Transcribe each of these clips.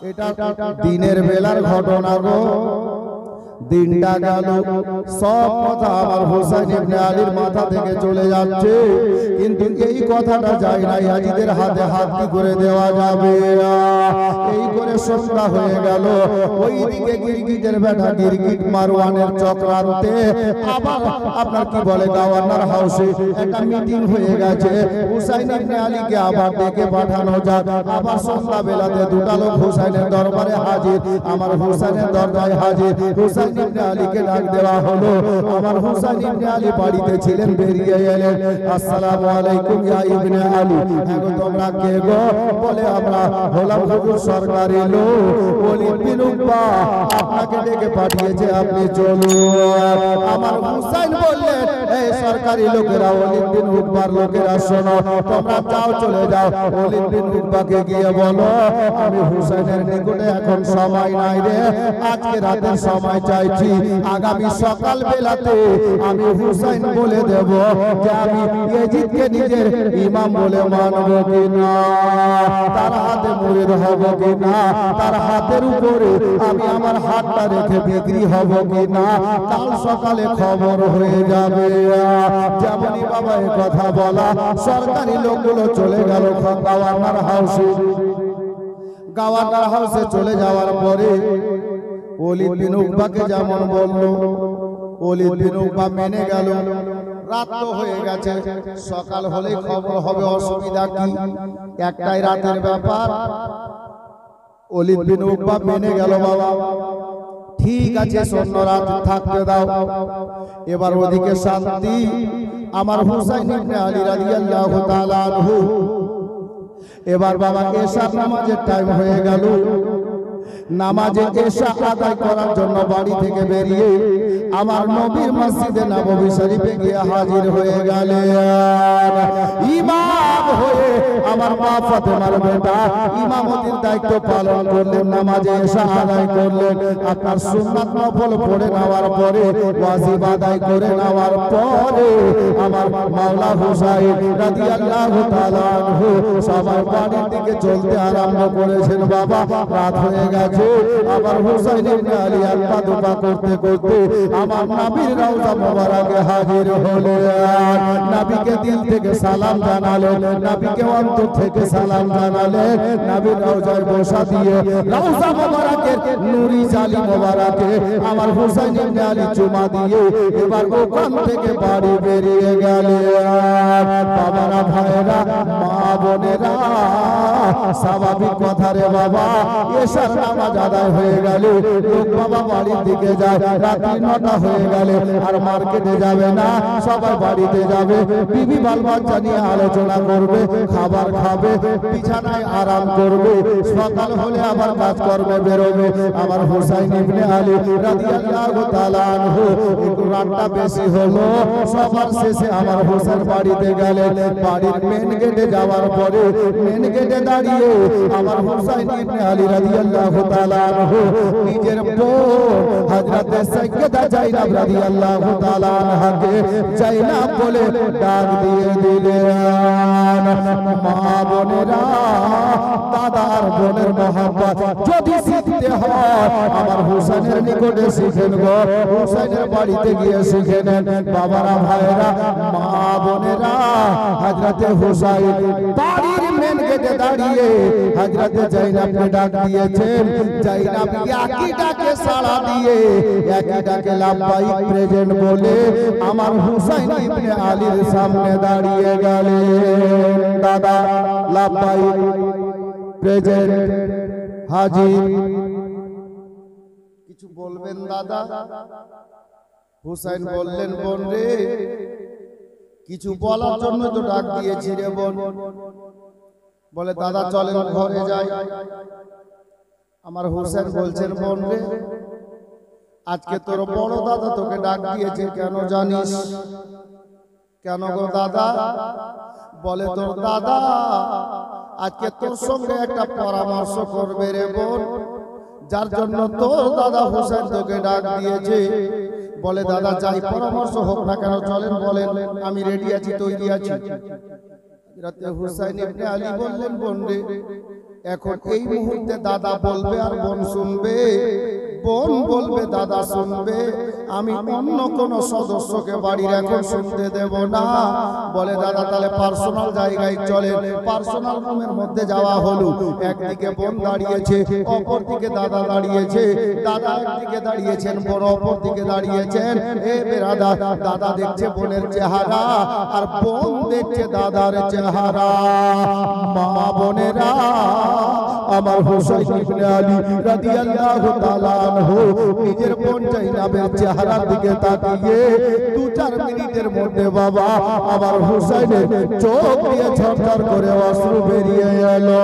এটা দিনের বেলার ঘটনা গো। দিনটা গেল, সব কথা আমার হোসেন ইবনে আলীর মাথা থেকে চলে যাচ্ছে, কিন্তু এই কথাটা যায় না ইয়াজিদের হাতে হাত কি করে দেওয়া যাবে। এই করে সন্ধ্যা হয়ে গেল। ওইদিকে গিরগিটের বেটা গিরগিট মারওয়ানের চক্রান্তে আবার আপনার কি বলে গভর্নর হাউসে একটা মিটিং হয়ে গেছে। হুসাইন ইবনে আলীকে আবার ডেকে পাঠানো যাক। আবার সন্ধ্যা বেলাতে দুটা লোক হুসাইনের দরবারে হাজির, আমার হুসাইনের দরজায় হাজির। হুসাইন ইবনে আলীকে ডাক দেওয়া হলো। আমার হুসাইন ইবনে আলী বাড়িতে ছিলেন, বেরিয়ে এলেন। আসসালামু আলাইকুম ইয়া ইবনে আলী। এখন তোমরা কে গো? বলে আমরা হলাম হুজুর সরকারি লোক, ওলীদ বিন উকবা আপনাকে ডেকে পাঠিয়েছে, আপনি চলুন। আমার হুসাইন বললেন, এই সরকারি লোকেরা, ওলীদ বিন উকবার লোকেরা শোনো, তোমরা যাও, চলে যাও। ওলীদ বিন উকবাকে গিয়ে বলো আমি হুসাইনের নিকটে এখন সময় নাই রে, আজকে রাতের সময় চাইছি। আগামী সকাল বেলাতে আমি হুসাইন বলে দেব যে আমি ইয়াজিদকে নিজের ইমাম বলে মানব কিনা, তার হাতে মুরিদ হব কিনা, তার হাতের উপরে আমি আমার হাতটা রেখে বিক্রি হব কিনা, কাল সকালে খবর হয়ে যাবে। যেমনই বাবা এই কথা বলা, সরকারি লোকগুলো চলে গেল গভর্নর হাউসে। গভর্নর হাউসে চলে যাওয়ার পরে ওলীদ বিন উকবাকে যেমন বললো, ওলীদ বিন উকবা মেনে গেল। রাত তো হয়ে গেছে, সকাল হলেই খবর হবে, অসুবিধা কি, একটাই রাতের ব্যাপার। ওলীদ বিন উকবা মেনে গেল। বাবা ঠিক আছে, শূন্য রাত থাকতে দাও। এবার ওদিকে শান্তি। আমার হুসাইন ইবনে আলী রাদিয়াল্লাহু তাআলা আনহু, এবার বাবা এশার নামাজের টাইম হয়ে গেল। নামাজে এশা আদায় করার জন্য বাড়ি থেকে বেরিয়ে আমার নবীর মসজিদে নববী শরীফে গিয়ে হাজির হয়ে গেলেন। ইমাম হয়ে আমার মা ফাতেমার বেটা ইমামতির দায়িত্ব পালন করলেন, নামাজে এশা আদায় করলেন। আপনার সুন্নাত নফল পড়ে নেওয়ার পরে, ওয়াজিব আদায় করে নেওয়ার পরে আমার মাওলা হুসাইন রাদিয়াল্লাহু তাআলা আনহু সবাই বাড়ির দিকে চলতে আরম্ভ করেছেন। বাবা রাত হয়ে গেছে। আমার হুসাইন ইবনে আলী আল্লাহ দোয়া করতে করতে আমার নবীর রওজা মোবারকে হাজির হলেন। নবীকে দিল থেকে সালাম জানালেন, নবীকে অন্তর থেকে সালাম জানালেন। নবীর রওজায় বসা দিয়ে রওজা মোবারকের নূরি জালি মোবারকে আমার হুসাইন ইবনে আলী চুমা দিয়ে এবার ওখান থেকে বাড়ি বেরিয়ে গেলেন। বাবারা, ভাইরা, মা বোনেরা, স্বাভাবিক কথা রে বাবা, এশার নামাজ আদায় হয়ে গেল, লোক বাবা বাড়ির দিকে যায়। রাত্রি 9টা হয়ে গেল, আর মার্কেটে যাবে না, সবাই বাড়িতে যাবে, বিবি বাল বাচ্চা নিয়ে আলোচনা করবে, খাবার খাবে, বিছানায় আরাম করবে। সকাল হলে আবার কাজকর্মে বেরোবে। আমার হুসাইন ইবনে আলী রাদিয়াল্লাহু তাআলা আনহু একটু রাতটা বেশি হলো। সবার শেষে আমার হুসাইন বাড়িতে গেলেন। বাড়ির মেন গেটে যাওয়ার পরে মেন গেটে দাঁড়িয়ে আমার হুসাইন ইবনে আলী রাদিয়াল্লাহু তাআলা আনহু নিজের বোন হযরতে সাইয়্যিদা জাইনাব রাদিয়াল্লাহু তাআলা আনহাকে জাইনাব বলে ডাক দিয়ে দিলেন। মা বোনেরা, দাদার বোনের মহব্বত যদি শিখতে হয় আমার হুসাইনের নিকটে শিখেন গো, হুসাইনের বাড়িতে গিয়ে শিখে নেন। বাবারা, ভাইরা, মা বোনেরা, হযরতে হুসাইন বাড়ির মেন গেটে দাঁড়িয়ে হযরতে জাইনাবকে ডাক দিয়েছেন। জাইনাব একই ডাকে সাড়া দিয়ে, একই ডাকে লাব্বাইক প্রেজেন্ট বলে আমার হুসাইন ইবনে আলীর সামনে দাঁড়িয়ে গেলেন। দাদা লাব্বাইক প্রেজেন্ট হাজির, কিছু বলবেন দাদা? হুসাইন বললেন, বোন রে, কিছু বলার জন্য তো ডাক দিয়েছি রে বোন। বলে দাদা চলেন ঘরে যাই। আমার হুসাইন বলছেন, বোন রে, আজকে তোর বড় দাদা তোকে ডাক দিয়েছে, কেন জানিস? কেন গো দাদা? বলে তোর দাদা আজকে তোর সঙ্গে একটা পরামর্শ করবে রে বোন, যার জন্য তোর দাদা হুসাইন তোকে ডাক দিয়েছে। বলে দাদা যাই, পরামর্শ হোক না কেন, চলেন বলেন, আমি রেডি আছি, তৈরি আছি। রাতে হুসাইন ইবনে আলী বললেন, বোন রে, এখন এই মুহূর্তে দাদা বলবে আর বোন শুনবে, বোন বলবে দাদা শুনবে, আমি অন্য কোন সদস্যকে বাড়ির এখন শুনতে দেব না। বলে দাদা তাহলে পার্সোনাল জায়গায় চলেন। পার্সোনাল রুমের মধ্যে যাওয়া হলো। একদিকে বোন দাঁড়িয়েছে, অপর দিকে দাদা দাঁড়িয়েছে। দাদা একদিকে দাঁড়িয়েছেন, বোন অপর দিকে দাঁড়িয়েছেন। এ বেরাদা, দাদা দেখছে বোনের চেহারা আর বোন দেখছে দাদার চেহারা। মা বোনেরা, আমার হুসাইন ইবনে আলী রাদিয়াল্লাহু তাআলা আনহু নিজের বোন জাইনাবের চেহারার দিকে তাকিয়ে 2-4 মিনিটের মধ্যে বাবা আমার হুসাইনের চোখ দিয়ে ঝরঝর করে অশ্রু বেরিয়ে এলো।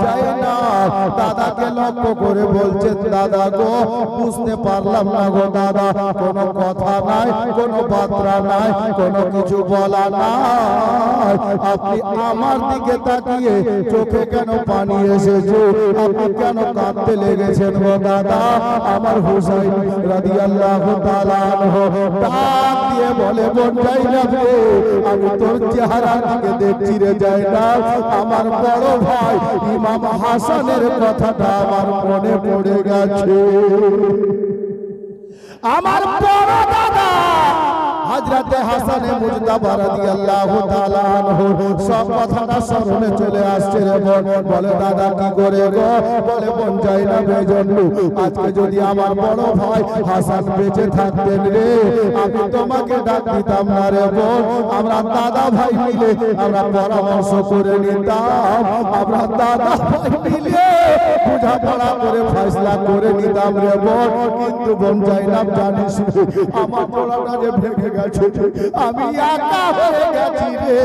জাইনাব দাদাকে লক্ষ্য করে বলছে, দাদা গো বুঝতে পারলাম না গো দাদা, কোনো কথা নাই, কোনো বার্তা নাই, কোনো কিছু বলা নাই, আপনি আমার দিকে তাকিয়ে চোখে কেন পানি এসেছে, আপনি কেন কাঁদতে লেগেছেন গো দাদা? আমার হুসাইন রাদিয়াল্লাহু তাআলা আনহু ডাক দিয়ে বলে, বোন জাইনাব রে, আমি তোর চেহারার দিকে দেখছি রে জাইনাব, আমার বড় ভাই ইমাম হাসানের কথাটা আমার মনে পড়ে গেছে। আমার বড় দাদা হযরতে হাসানে মুজতাবা রাদিয়াল্লাহু তাআলা আনহু সব কথাটা স্মরণে চলে আসছে রে বোন। বলে দাদা কি করে গো? বলে বোন জাইনাবের জন্য আজকে যদি আমার বড় ভাই হাসান বেঁচে থাকতেন রে, আমি তোমাকে ডাক দিতাম না রে বোন, আমরা দাদা ভাই মিলে আমরা পরামর্শ করে নিতাম, আমরা দাদা ভাই মিলে বোঝাপড়া করে ফয়সালা করে নিতাম রে বোন। কিন্তু বোন জাইনাব জানিস আমার পোলাটা যে ভেঙে গেছে, আমি একা হয়ে গেছি রে,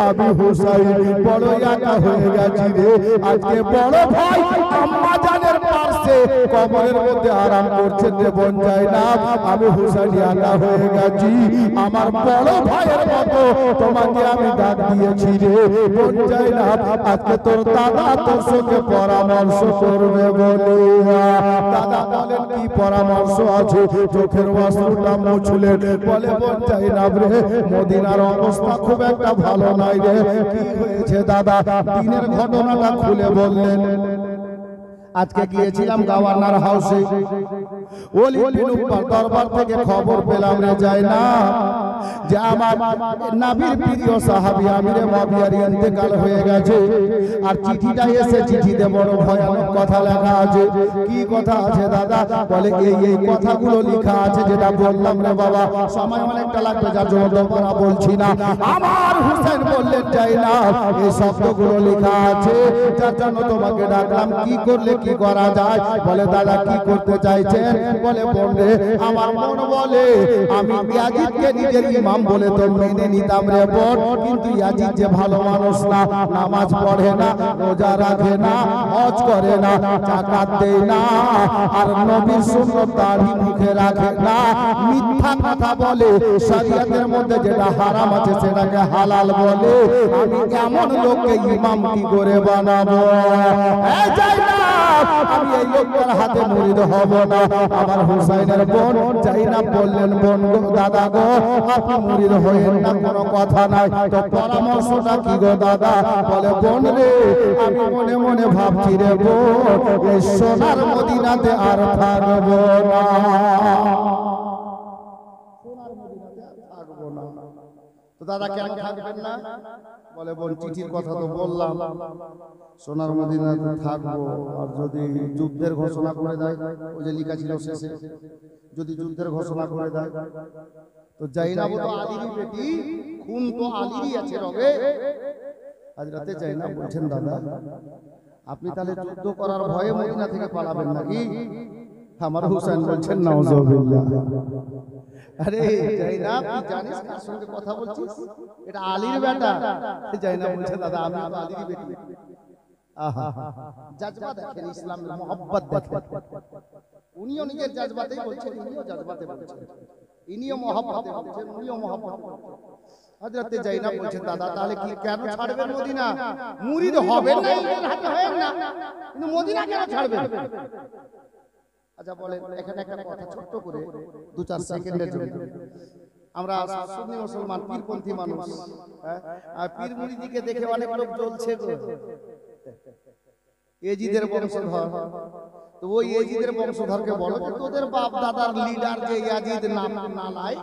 আমি হুসাইন বড় একা হয়ে গেছি রে। আজকে বড় ভাই আম্মা জানের পাশে কবরের মধ্যে আরাম করছেন রে বোন জাইনাব, আমি হুসাইন একা হয়ে গেছি, আমার বড় ভাইয়ের মতো তোমাকে আমি ডাক দিয়েছি রে বোন জাইনাব। আজকে তোর দাদা তোর সঙ্গে পরামর্শ করবে বলে। দাদা বলেন কি পরামর্শ আছে? চোখের অশ্রুটা মুছলেন, বলে বোন জাইনাব রে, মদিনার অবস্থা খুব একটা ভালো নাই রে। কি হয়েছে দাদা? দিনের ঘটনাটা খুলে বললেন। আজকে গিয়েছিলাম গভর্নর হাউসে, ওলি বিন উকবার দরবার থেকে খবর পেলাম রে জাইনাব যে আমার নবীর প্রিয় সাহাবী আমিরে মুআবিয়ার ইন্তেকাল হয়ে গেছে। আর চিঠিটা এসে, চিঠিতে বড় ভয়ানক কথা লেখা আছে। কি কথা আছে দাদা? বলে এই কথাগুলো লেখা আছে যেটা বললাম রে বাবা, সময় অনেকটা লাগবে যার জন্য তোমরা বলছি না। আমার হুসাইন বললেন জাইনাব এই শব্দগুলো লেখা আছে যার জন্য তোমাকে ডাকলাম, কি করলে কি করা যায়? বলে দাদা কি করতে চাইছেন? বলে বোন রে, আমার মন বলে আমি ইয়াজিদকে নিজের ইমাম বলে তো মেনে নিতাম রে বোন, কিন্তু ইয়াজিদ যে ভালো মানুষ না, নামাজ পড়ে না, রোজা রাখে না, হজ করে না, যাকাত দেয় না, আর নবীর সুন্নাত দাড়ি মুখে রাখে না, মিথ্যা কথা বলে, শরীয়তের মধ্যে যেটা হারাম আছে সেটাকে হালাল বলে। আমি এমন লোককে ইমাম কি করে বানাবো? এই জাইনাব, আমি এই লোকটার হাতে মুরিদ হব না। আমার হুসাইনের বোন জাইনাব বললেন, বোন গো, দাদা গো, আপনি মুরিদ হইেন না, কোনো কথা নাই, তো পরামর্শটা কি গো দাদা? বলে বোন রে, আমি মনে মনে ভাবছি রে বোন, এই সোনার মদিনাতে আর থাকবো না, সোনার মদিনাতে আর থাকবো না। তো দাদা কেন থাকবেন না? বলে বোন চিঠির কথা তো বললাম, সোনার মদিনাতে থাকবো, আর যদি যুদ্ধের ঘোষণা করে দেয়, ওই যে লেখা ছিল শেষে, যদি যুদ্ধের ঘোষণা করে দেয়, তো জাইনাব তো আলীরই বেটি, খুন তো আলীরই আছে রবে। আজ রাতে জাইনাব বলছেন, দাদা আপনি তাহলে যুদ্ধ করার ভয়ে মদিনা থেকে পালাবেন নাকি? আমার হুসাইন বলছেন, নাউজুবিল্লাহ। আরে জাইনাব, তুই জানিস কার সঙ্গে কথা বলছিস? এটা আলীর বেটা। জাইনাব বলছে, দাদা আমি তো আলীরই বেটি। আহা, জাজবা দেখেন, ইসলামের মহব্বত দেখেন। উনিও নিজের জাজবাতেই বলছেন, ইনিও জাজবাতে বলছেন, ইনিও মহব্বতে বলছেন, উনিও মহব্বতে বলছেন। হযরতে জাইনাব বলছেন, দাদা তাহলে কি কেন ছাড়বেন মদিনা? মুরিদ হবেন না, এর হাতে হয় না, কিন্তু মদিনা কেন ছাড়বেন? আচ্ছা বলেন, এখানে একটা কথা ছোট্ট করে 2-4 সেকেন্ডের জন্য, আমরা সুন্নি মুসলমান পীরপন্থী মানুষ, আর পীর মুরিদিকে দেখে অনেক লোক জ্বলছে গো। এজিদের বংশধর। তো ওই এজিদের বংশধরকে বলো যে তোদের বাপ দাদার লিডার যে ইয়াজিদ নাম নালাই,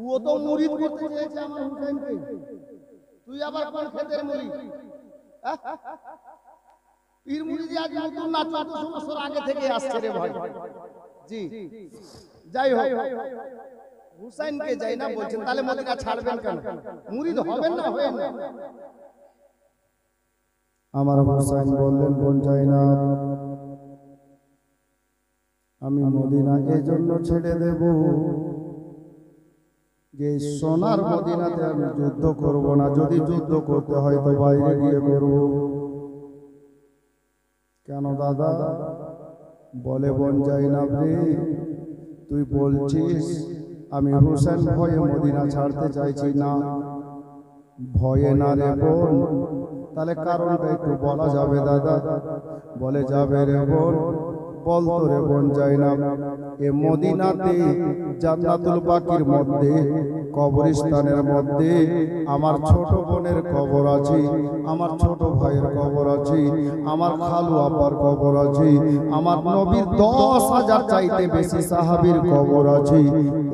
ও তো মুরিদ করতে চেয়েছে আমার হুসাইনকে, তুই আবার কোন খেতের মুরিদ? পীর মুরিদ আজ নতুন না, 1400 বছর আগে থেকে আসছে রে ভাই। জি যাই হোক, হুসাইনকে যাই না বলছেন, তাহলে মদিনা ছাড়বেন কেন? মুরিদ হবেন না হবেন না? আমার হুসাইন বললেন, বোন যাই না, আমি মদিনা এই জন্য ছেড়ে দেব যে সোনার মদিনাতে আমি যুদ্ধ করব না, যদি যুদ্ধ করতে হয় তো বাইরে গিয়ে করব। কেন দাদা? বলে, বোন যাই না রে, তুই বলছিস আমি হুসেন ভয়ে মদিনা ছাড়তে চাইছি না। ভয়ে না রে বোন, তাহলে কারণটা একটু বলা যাবে দাদা? বলে, যাবে রে বোন, বলতো রে বোন যাই না, এ মদিনাতে জান্নাতুল বাকির মধ্যে কবরস্থানের মধ্যে আমার ছোট বোনের কবর আছে, আমার ছোট ভাইয়ের কবর আছে, আমার খালু আব্বার কবর আছে, আমার নবীর 10,000 চাইতে বেশি সাহাবীর কবর আছে।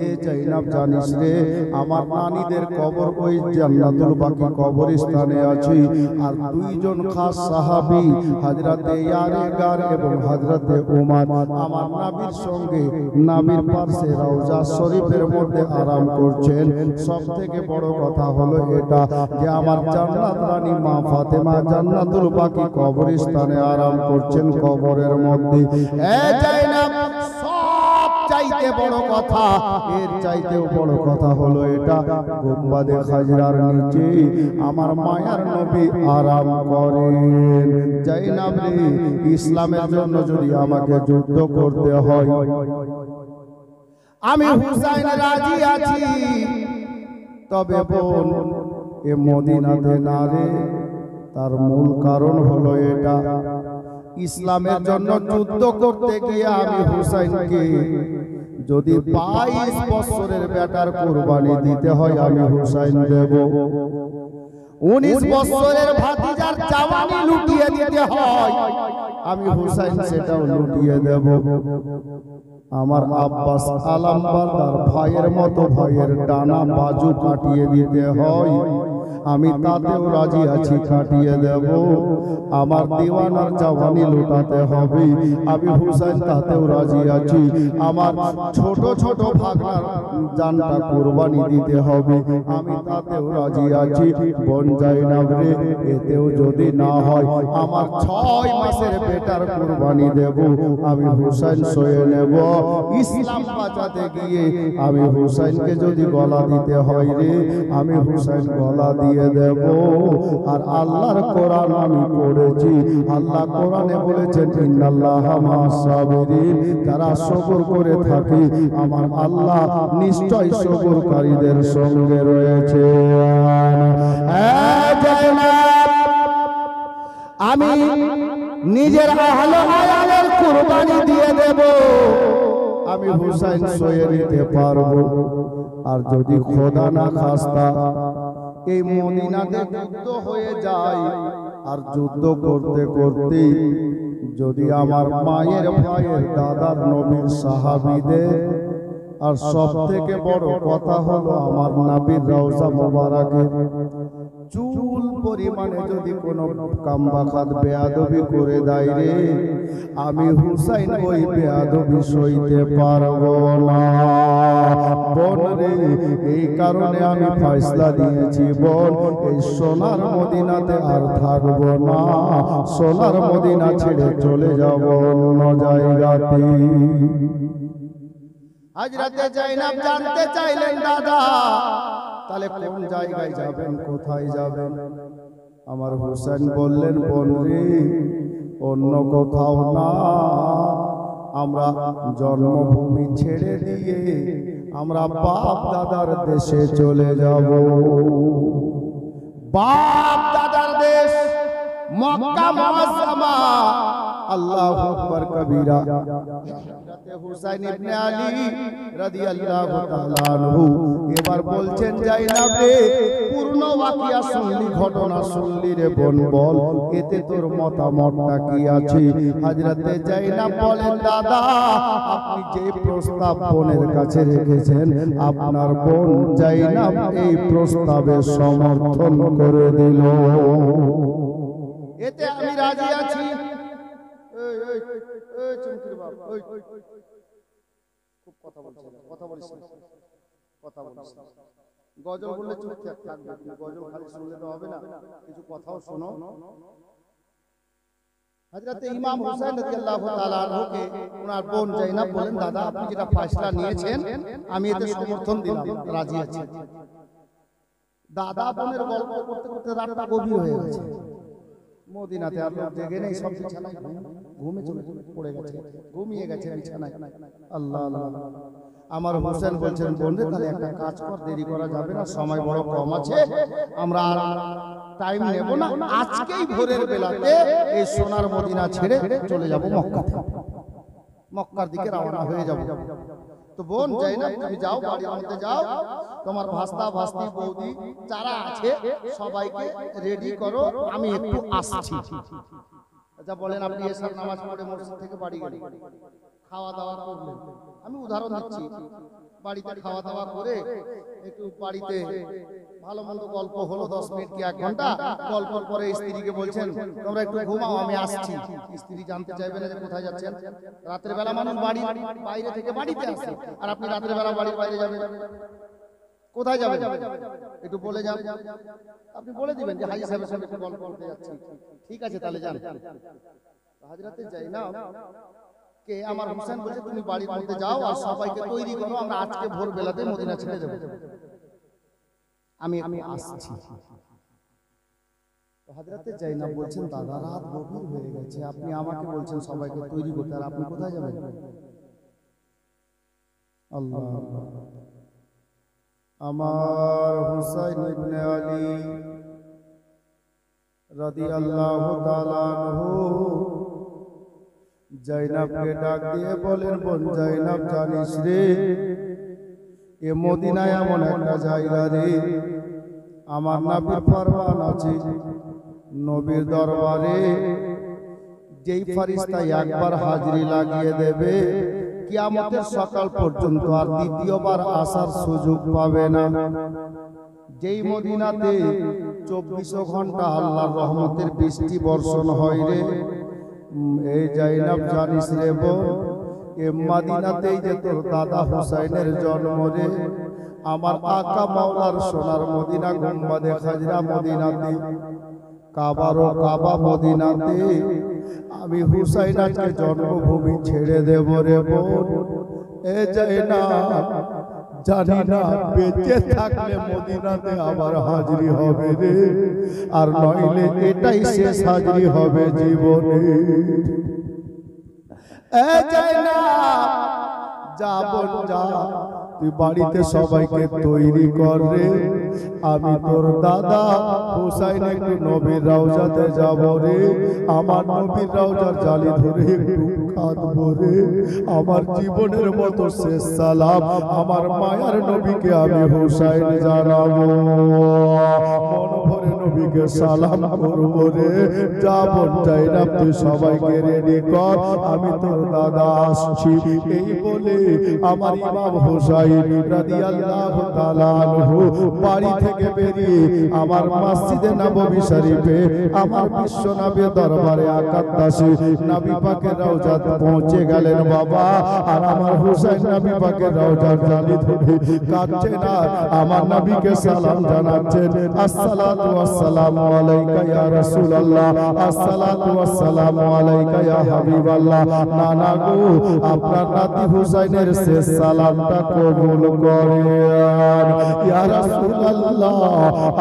এ জাইনাব জানিস রে, আমার নানীদের কবর ওই জান্নাতুল বাকি কবরস্থানে আছে। আর দুইজন খাস সাহাবী হযরতে ইয়ারেগার এবং হযরতে উমর আমার নবীর সঙ্গে নবীর পাশে রওজা শরীফের মধ্যে আরাম করছেন। সবথেকে বড় কথা হলো এটা যে আমার জান্নাত রানী মা ফাতেমা জান্নাতুল বাকি কবরস্থানে আরাম করছেন কবরের মধ্যে। এ জাইনাব, সব চাইতে বড় কথা, এর চাইতেও বড় কথা হলো এটা, গুম্বাদে খাজরার নিচে আমার মায়ার নবী আরাম করেন। জাইনাব রে, ইসলামের জন্য যদি আমাকে যুদ্ধ করতে হয়, আমি হুসাইন রাজি আছি, তবে বোন এ মদিনাতে না রে। তার মূল কারণ হলো এটা, ইসলামের জন্য যুদ্ধ করতে গিয়ে আমি হুসাইনকে যদি 22 বছরের বেটার কুরবানি দিতে হয়, আমি হুসাইন দেব। 19 বছরের ভাতিজার জাওয়ানি লুটিয়ে দিতে হয়, আমি হুসাইন সেটাও লুটিয়ে দেব। আমার আব্বাস আলামবারদার ভাইয়ের মতো ভাইয়ের ডানা বাজু কাটিয়ে দিতে হয়, আমি তাতেও রাজি আছি, কাটিয়ে দেব। আমার দিওয়ানার জাওয়ানি লুটাতে হবে, আমি হুসাইন তাতেও রাজি আছি। আমার ছোট ছোট ভাগনার জানটা কুরবানি দিতে হবে, আমি তাতেও রাজি আছি। বোন জাইনাব রে, এতেও যদি না হয় আমার 6 মাসের বেটার কুরবানি দেব, আমি হুসাইন সয়ে নেব। ইসলাম বাঁচাতে গিয়ে আমি হুসাইনকে যদি গলা দিতে হয় রে, আমি হুসাইন গলা দিয়ে দেব। আর আল্লাহর কোরআন আমি পড়েছি, আল্লাহ কোরআনে বলেছেন, ইন্নাল্লাহা মা'আস সাবিরিন, যারা সবর করে থাকে আমার আল্লাহ নিশ্চয় সবরকারীদের সঙ্গে রয়েছে। আমি নিজের আহলে আয়ালের কুরবানি দিয়ে দেব, আমি হুসাইন সয়ে নিতে পারবো। আর যদি খোদা না খাস্তা এই মদিনাতে যুদ্ধ হয়ে যায়, আর যুদ্ধ করতে করতে যদি আমার মায়ের ভাইয়ের দাদার নবীর সাহাবীদের, আর সব থেকে বড় কথা হলো আমার নবীর রওজা মোবারকের চুল পরিমাণে যদি কোনো কামবাখাত বেয়াদবি করে দেয় রে, আমি হুসাইন ওই বেয়াদবি সইতে পারবো না। বোন রে, এই কারণে আমি ফয়সালা দিয়েছি, বোন এই সোনার মদিনাতে আর থাকবো না, সোনার মদিনা ছেড়ে চলে যাব অন্য জায়গাতে। হযরতে জাইনাব জানতে চাইলেন, দাদা তাহলে কোন জায়গায় যাবেন, কোথায় যাবেন? আমার হুসাইন বললেন, বোন রে, অন্য কোথাও না, আমরা জন্মভূমি ছেড়ে দিয়ে আমরা বাপ দাদার দেশে চলে যাব। বাপ দাদার দেশ মক্কা মুআজ্জামা। আল্লাহু আকবার কবীরা। হুসাইন ইবনে আলী রাদিয়াল্লাহু তাআলা আনহু এবার বলছেন জাইনাব রে পূর্ণ ওয়াকিয়া শুনলি, ঘটনা শুনলি রে বোন, বল এতে তোর মতামতটা কি আছে? হযরতে জাইনাব বলেন দাদা আপনি যে প্রস্তাব বোনের কাছে রেখেছেন আপনার বোন জাইনাব এই প্রস্তাবে সমর্থন করে দিল, এতে আমি রাজি আছি। খুব কথা বলছিস, কথা বলিস, কথা বলিস। গজল বললে চুপ থাকবে, গজল খালি শুনলে তো হবে না, কিছু কথাও শোনো। হযরত ইমাম হুসাইন রাদিয়াল্লাহু তাআলা আনহুকে ওনার বোন জাইনাব বলেন দাদা আপনি যেটা ফয়সালা নিয়েছেন আমি এতে সমর্থন দিলাম, রাজি আছি। দাদা বোনের গল্প করতে করতে রাতটা গভীর হয়ে গেছে। মদিনাতে আর লোক জেগে নেই, সব বিছানায় ঘুমে চলে পড়ে গেছে, ঘুমিয়ে গেছে বিছানায়। আল্লাহ আল্লাহ। আমার হোসেন বলছেন বোন রে তাহলে একটা কাজ কর, দেরি করা যাবে না, সময় বড় কম আছে, আমরা টাইম নেব না, আজকেই ভোরের বেলাতে এই সোনার মদিনা ছেড়ে চলে যাব মক্কা, মক্কার দিকে রওনা হয়ে যাব। তো বোন জাইনাব তুমি যাও, বাড়ির মধ্যে যাও, তোমার ভাস্তা ভাস্তি বৌদি যারা আছে সবাইকে রেডি করো, আমি একটু আসছি। আচ্ছা বলেন আপনি এসব নামাজ পড়ে মসজিদ থেকে বাড়ি গেলেন, খাওয়া দাওয়া করলেন, আমি উদাহরণ দিচ্ছি, বাড়িতে খাওয়া দাওয়া করে একটু বাড়িতে ভালো মন্দ গল্প হলো 10 মিনিট কি 1 ঘন্টা, গল্প পরে স্ত্রীকে বলছেন তোমরা একটু ঘুমাও আমি আসছি। স্ত্রী জানতে চাইবে না যে কোথায় যাচ্ছেন, রাতের বেলা মানুষ বাড়ির বাইরে থেকে বাড়িতে আসে, আর আপনি রাতের বেলা বাড়ির বাইরে যাবেন, কোথায় যাবেন একটু বলে যান, আপনি বলে দিবেন যে হাজী সাহেবের সাথে একটু গল্প করতে যাচ্ছি, ঠিক আছে তাহলে যান। হযরতে জাইনাব কে আমার হোসেন বলছে তুমি বাড়ির মধ্যে যাও আর সবাইকে তৈরি করো, আমরা আজকে ভোর বেলাতে মদিনা ছেড়ে দেব, আমি আসছি। হযরতে জাইনাব বলছেন দাদা রাত গভীর হয়ে গেছে, আপনি আমাকে বলছেন সবাইকে তৈরি করতে, আর আপনি কোথায় যাবেন? আল্লাহ। আমার হুসাইন ইবনে আলী রাদিয়াল্লাহু তাআলা আনহু জাইনাবকে ডাক দিয়ে বলেন বোন জাইনাব জানিস রে এ মদিনায় এমন একটা জায়গা রে আমার নবীর ফরমান আছে, নবীর দরবারে যেই ফেরেশতা একবার হাজিরি লাগিয়ে দেবে কিয়ামতের সকাল পর্যন্ত আর দ্বিতীয়বার আসার সুযোগ পাবে না। যেই মদিনাতে 24 ঘন্টা আল্লাহর রহমতের বৃষ্টি বর্ষণ হয় রে, এই জাইনাব জানিস রে বোন এ মদিনাতেই যে তোর দাদা হুসাইনের জন্ম রে, আমার আকা মাওলার সোনার মদিনা গুম্বাদে খাজরা মদিনাতে, কাবারও কাবা মদিনাতে আমি হুসাইনকে জন্মভূমি ছেড়ে দেব রে বোন। এ জাইনাব জানি না বেঁচে থাকলে মদিনাতে আবার হাজিরি হবে রে, আর নইলে এটাই শেষ হাজিরি হবে জীবনে। এ জাইনাব যা বোন যা, তুই বাড়িতে সবাইকে তৈরি কর রে, আমি তোর দাদা হুসাইন একটু নবীর রওজাতে যাব রে, আমার নবীর রওজার জালি ধরে একটু কাঁদবো রে, আমার জীবনের মতো শেষ সালাম আমার মায়ার নবীকে আমি হুসাইন জানাবো, মন ভরে নবীকে সালাম করবো রে। যা বোন জাইনাব তুই সবাইকে রেডি কর, আমি তোর দাদা আসছি। এই বলে আমার ইমাম হুসাইন রাদিয়াল্লাহু তাআলা আনহু বাড়ি থেকে বেরিয়ে আমার মসজিদে নববী শরীফে আমার বিশ্ব নবীর দরবারে আকাদ্দাসে নবী পাকের রওজাত পৌঁছে গেলেন বাবা। আর আমার হুসাইন নবী পাকের রওজার জালি ধরে কাঁদছেন আর আমার নবীকে সালাম জানাচ্ছেন, আসসালাতু ওয়াসসালামু আলাইকা ইয়া রাসূলুল্লাহ, আসসালাতু ওয়াসসালামু আলাইকা ইয়া হাবিবাল্লাহ। নানা গো আপনার নাতি হুসাইনের শেষ সালামটা কবুল করেন ইয়া রাসূলুল্লাহ,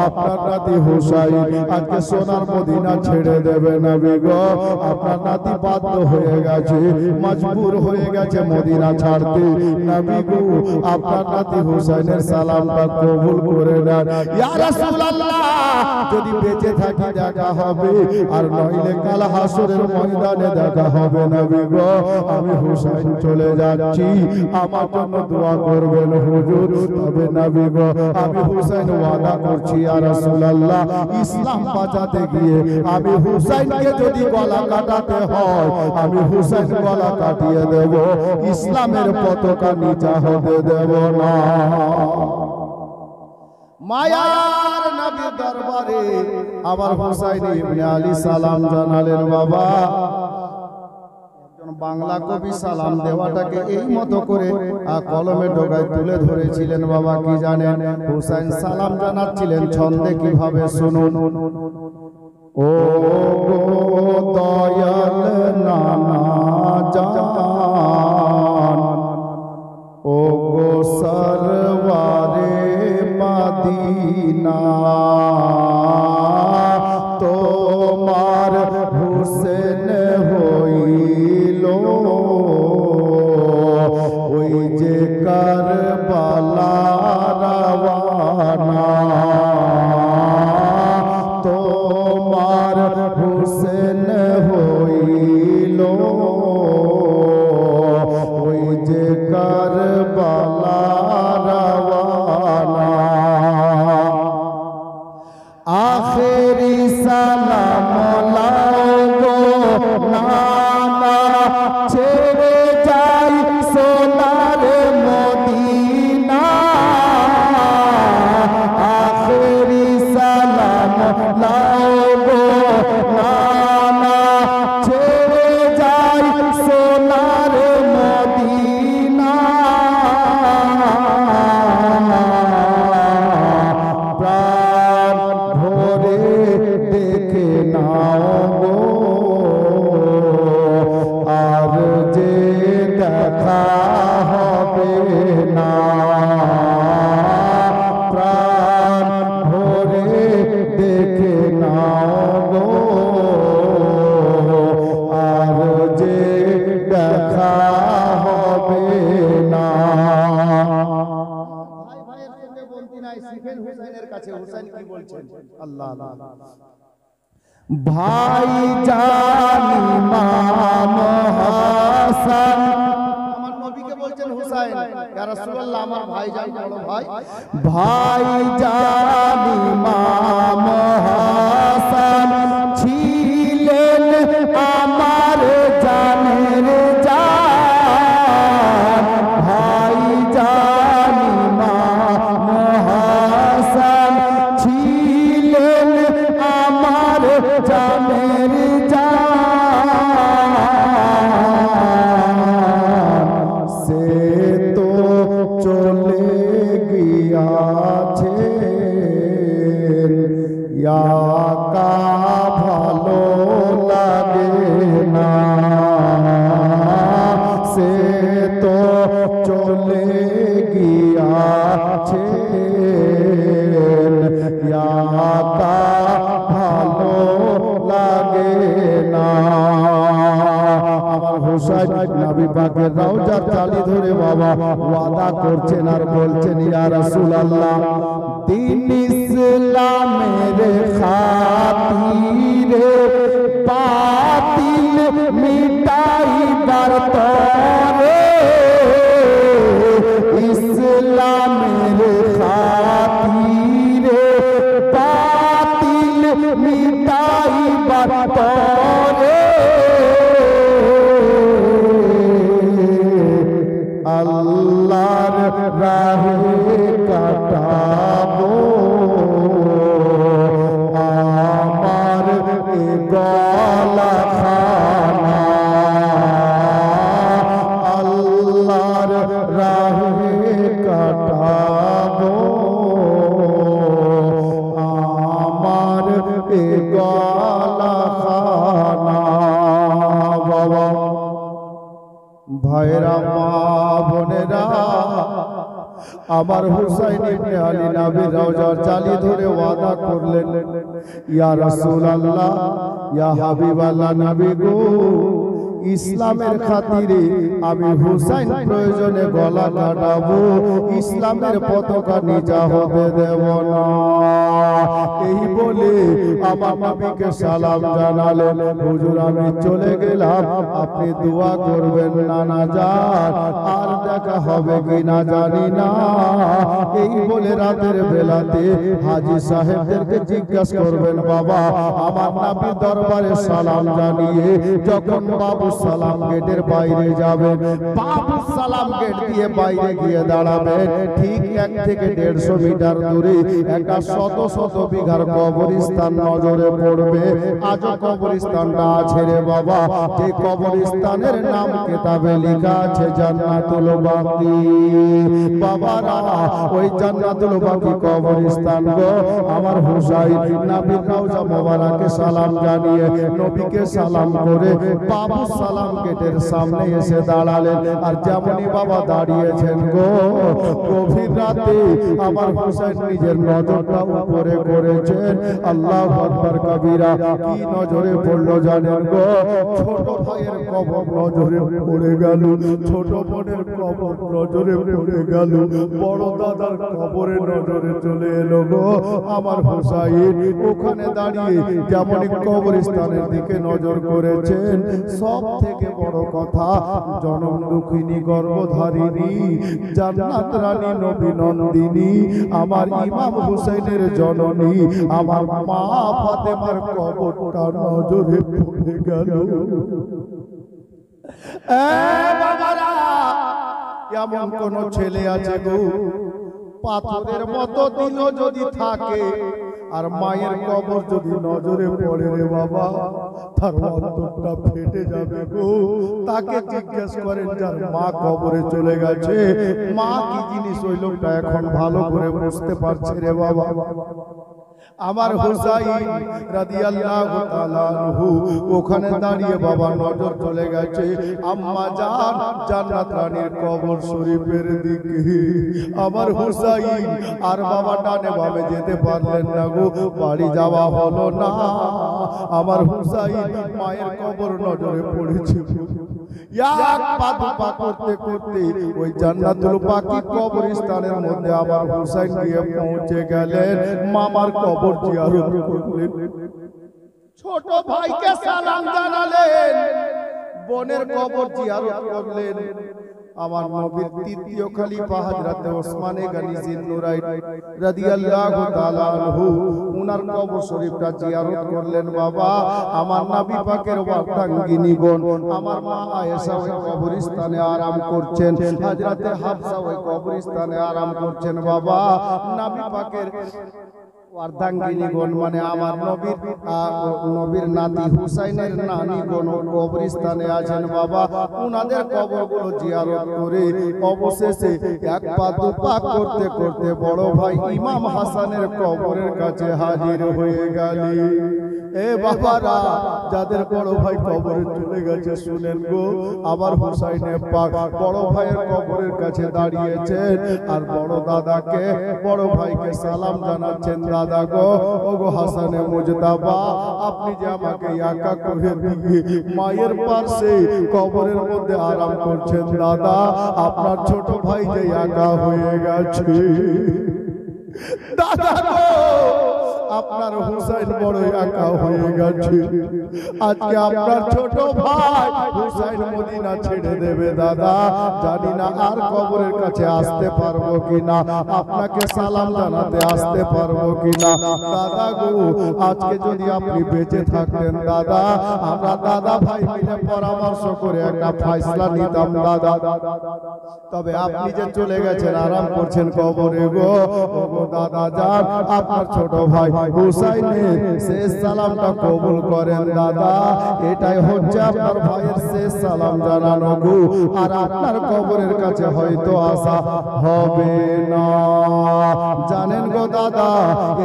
আপনার নাতি হুসাইন আজকে সোনার মদিনা ছেড়ে দেবে নবী গো, আপনার নাতি বাধ্য হয়ে গেছে, মজবুর হয়ে গেছে মদিনা ছাড়তে, নবী গো আপনার নাতি হুসাইনের সালামটা কবুল করে নেন ইয়া রাসূলুল্লাহ। যদি বেঁচে থাকি দেখা হবে, আর নইলে কাল হাসরের ময়দানে দেখা হবে নবী গো। আমি হুসাইন চলে যাচ্ছি, আমার জন্য দোয়া করবেন হুজুর। তবে নবী গো আমি হুসাইন ওয়াদা করছি ইয়া রাসূলুল্লাহ, ইসলাম বাঁচাতে গিয়ে আমি হুসাইনকে যদি গলা কাটাতে হয় আমি হুসাইন গলা কাটিয়ে দেব, ইসলামের পতাকা নিচা হতে দেব না। মায়ার নবী দরবারে আবার হুসাইন ইবনে আলী সালাম জানালেন। বাবা, বাংলা কবি সালাম দেওয়াটাকে এই মতো করে কলমে ডগায় তুলে ধরেছিলেন। বাবা কি জানেন, হুসাইন সালাম জানাচ্ছিলেন ছন্দে, কিভাবে শুনুন। ও গো দয়াল নানা জান, ও গো সরওয়ারে মদিনা, তোমার হুসেন হইল ওই যে কারবালা রওয়ানা, তোমার হুসেন হইল ওই যে কারবালা রওয়ানা। আখেরি সালাম লাও গো নানা, ছেড়ে যাই সোনার মদিনা। আখেরি সালাম লাও গো নানা, ছেড়ে যাই সোনার মদিনা। প্রাণ ভরে দেখে নাও গো, আর যে দেখা হবে না। প্রাণ ভরে দেখে নাও গো, আর যে দেখা হবে না। ভাই ভাইয়ের সঙ্গে বলতে নাই, শিখেন হুসাইনের কাছে হুসাইন কি বলছেন। আল্লাহ আল্লাহ। ভাই জানি ইমাম হাসান, আমার নবীকে বলছেন হুসাইন, ইয়া রাসূলুল্লাহ আমার ভাই জান, বড় ভাই। ভাই জানি ইমাম হাসান ছিলেন আমার জানের জান। ভাই জানি ইমাম হাসান ছিলেন আমার জানের জান। সে তো চলে গিয়াছে, ইয়াকা ভালো লাগে না। সে তো চলে গিয়াছে, ইয়াকা ভালো লাগে না। আমার হুসাইন নবী পাকের রওজার চালি ধরে বাবা ওয়াদা করছেন আর বলছেন, ইয়া রাসূলুল্লাহ দিন ইসলামের খাতিরে বাতিল মিটাইবার তরে, ইসলামের খাতিরে বাতিল মিটাইবার তরে, আল্লাহর রাহে কাটাবো আমার এ গলা খানা। আল্লাহর রাহে কাটাবো আমার এ গলা খানা। বাবা ভাইরা মা বোনেরা, আমার হুসাইন ইবনে আলী নবীর রওজার চালি ধরে ওয়াদা করলেন, ইয়া রাসূলুল্লাহ, ইয়া হাবিবাল্লাহ নবী গো, ইসলামের খাতিরে আমি হুসাইন প্রয়োজনে গলা কাটাবো, ইসলামের পতাকা নিচা হতে দেব না। এই বলে আমার নবীকে সালাম জানালেন। হুজুর আমি চলে গেলাম, আপনি দোয়া করবেন নানা যান, আর দেখা হবে কি না জানি না। এই বলে রাতের বেলাতে হাজী সাহেবদেরকে জিজ্ঞাসা করবেন, বাবা আমার নবী দরবারে সালাম জানিয়ে যখন বাবু সালাম গেটের বাইরে যাবেন, বাবু সালাম গেট দিয়ে বাইরে গিয়ে দাঁড়াবেন, ঠিক 1 থেকে 150 মিটার দূরে একটা শত শত বিঘার কবরস্থান নজরে পড়বে। আজও কবরস্থানটা আছে রে বাবা, যে কবরস্থানের নাম কিতাবে লেখা আছে জান্নাতুল বাকি। বাবারা ওই জান্নাতুল বাকি কবরস্থান গো, আমার হুসাইন নবীর রওজা মোবারকে সালাম জানিয়ে নবীকে সালাম করে বাবু সালাম গেটের সামনে এসে দাঁড়ালেন। আর যেমনই বাবা দাঁড়িয়েছেন গো, গভীর রাতে আমার হুসাইন নিজের নজরটা উপরে করেছেন। আল্লাহু আকবার কবীরা, কি নজরে পড়লো জানেন গো? ছোট ভাইয়ের কবর নজরে পড়ে গেল, ছোট বোনের কবর নজরে পড়ে গেল, বড় দাদার কবরে নজরে চলে এলো গো। আমার হুসাইন ওখানে দাঁড়িয়ে যেমনই কবরস্থানের দিকে নজর করেছেন, সব থেকে বড় কথা জনম দুঃখিনী গর্ভধারিণী জান্নাত রানী নবী নন্দিনী আমার ইমাম হুসাইনের জননী আমার মা ফাতেমার কবরটা নজরে পড়ে গেল। বাবারা, এমন কোন ছেলে আছে গো, পাথরের মতো দিল যদি থাকে আর মায়ের কবর যদি নজরে পড়ে রে বাবা, তার অন্তরটা ফেটে যাবে গো। তাকে জিজ্ঞেস করেন যার মা কবরে চলে গেছে, মা কি জিনিস ওই লোকটা এখন ভালো করে বুঝতে পারছে রে বাবা। আমার হুসাইন রাদিয়াল্লাহু তাআলা আনহু ওখানে দাঁড়িয়ে বাবা নজর চলে গেছে আম্মা জান জান্নাত রানীর কবর শরীফের দিকে। আমার হুসাইন আর বাবা ডানে বামে যেতে পারলেন না গো, বাড়ি যাওয়া হলো না। আমার হুসাইন মায়ের কবর নজরে পড়েছে। এক পা দুপা করতে করতে ওই জান্নাতুল বাকি কবরস্থানের মধ্যে আমার হুসাইন গিয়ে পৌঁছে গেলেন। মামার কবর জিয়ারত করলেন, ছোট ভাইকে সালাম জানালেন, বোনের কবর জিয়ারত করলেন। আমার নবীর তৃতীয় খলিফা হযরত ওসমান গনি জিন্নুরাইন রাদিয়াল্লাহু তাআলা আনহু উনার কবর শরীফটা জিয়ারত করলেন। বাবা আমার নবী পাকের বার্তাঙ্গিনীগণ, আমার মা আয়েশা ওই কবরস্থানে আরাম করছেন, হযরত হাফসা ওই কবরস্থানে আরাম করছেন। বাবা নবী পাকের অর্ধাঙ্গিনীগণ মানে আমার নবীর নাতি হুসাইনের নানিগণ কবরস্থানে আছেন। বাবা উনাদের কবরগুলো জিয়ারত করে অবশেষে এক পা দু পা করতে করতে বড় ভাই ইমাম হাসানের কবরের কাছে হাজির হয়ে গেলি। এ বাবারা, যাদের বড় ভাই কবরে চলে গেছে শুনেন গো, আবার হুসাইনের পাক বড় ভাইয়ের কবরের কাছে দাঁড়িয়েছেন আর বড় দাদাকে বড় ভাইকে সালাম জানাচ্ছেন। দাদা গো, ও গো হাসানে মুজতাবা, আপনি যে আমাকে একা করে দিয়ে মায়ের পাশে কবরের মধ্যে আরাম করছেন, দাদা আপনার ছোট ভাই যে একা হয়ে গেছে। দাদা গো, আপনার হুসাইন বড় একা হয়ে গেছে, আজকে আপনার ছোট ভাই হুসাইন মদিনা ছেড়ে দেবে। দাদা জানি না আর কবরের কাছে আসতে পারবো কিনা, আপনাকে সালাম জানাতে আসতে পারবো কিনা। দাদা গো, আজকে যদি আপনি বেঁচে থাকতেন দাদা, আমরা দাদা ভাই মিলে পরামর্শ করে একটা ফয়সালা নিতাম দাদা। তবে আপনি যে চলে গেছেন আরাম করছেন কবরে গো, ও গো দাদা যান, আপনার ছোট ভাই হুসাইনের শেষ সালামটা কবুল করেন দাদা। এটাই হচ্ছে আপনার ভাইয়ের শেষ সালাম জানানো গো, আর আপনার কবরের কাছে হয়তো আসা হবে না। জানেন গো দাদা,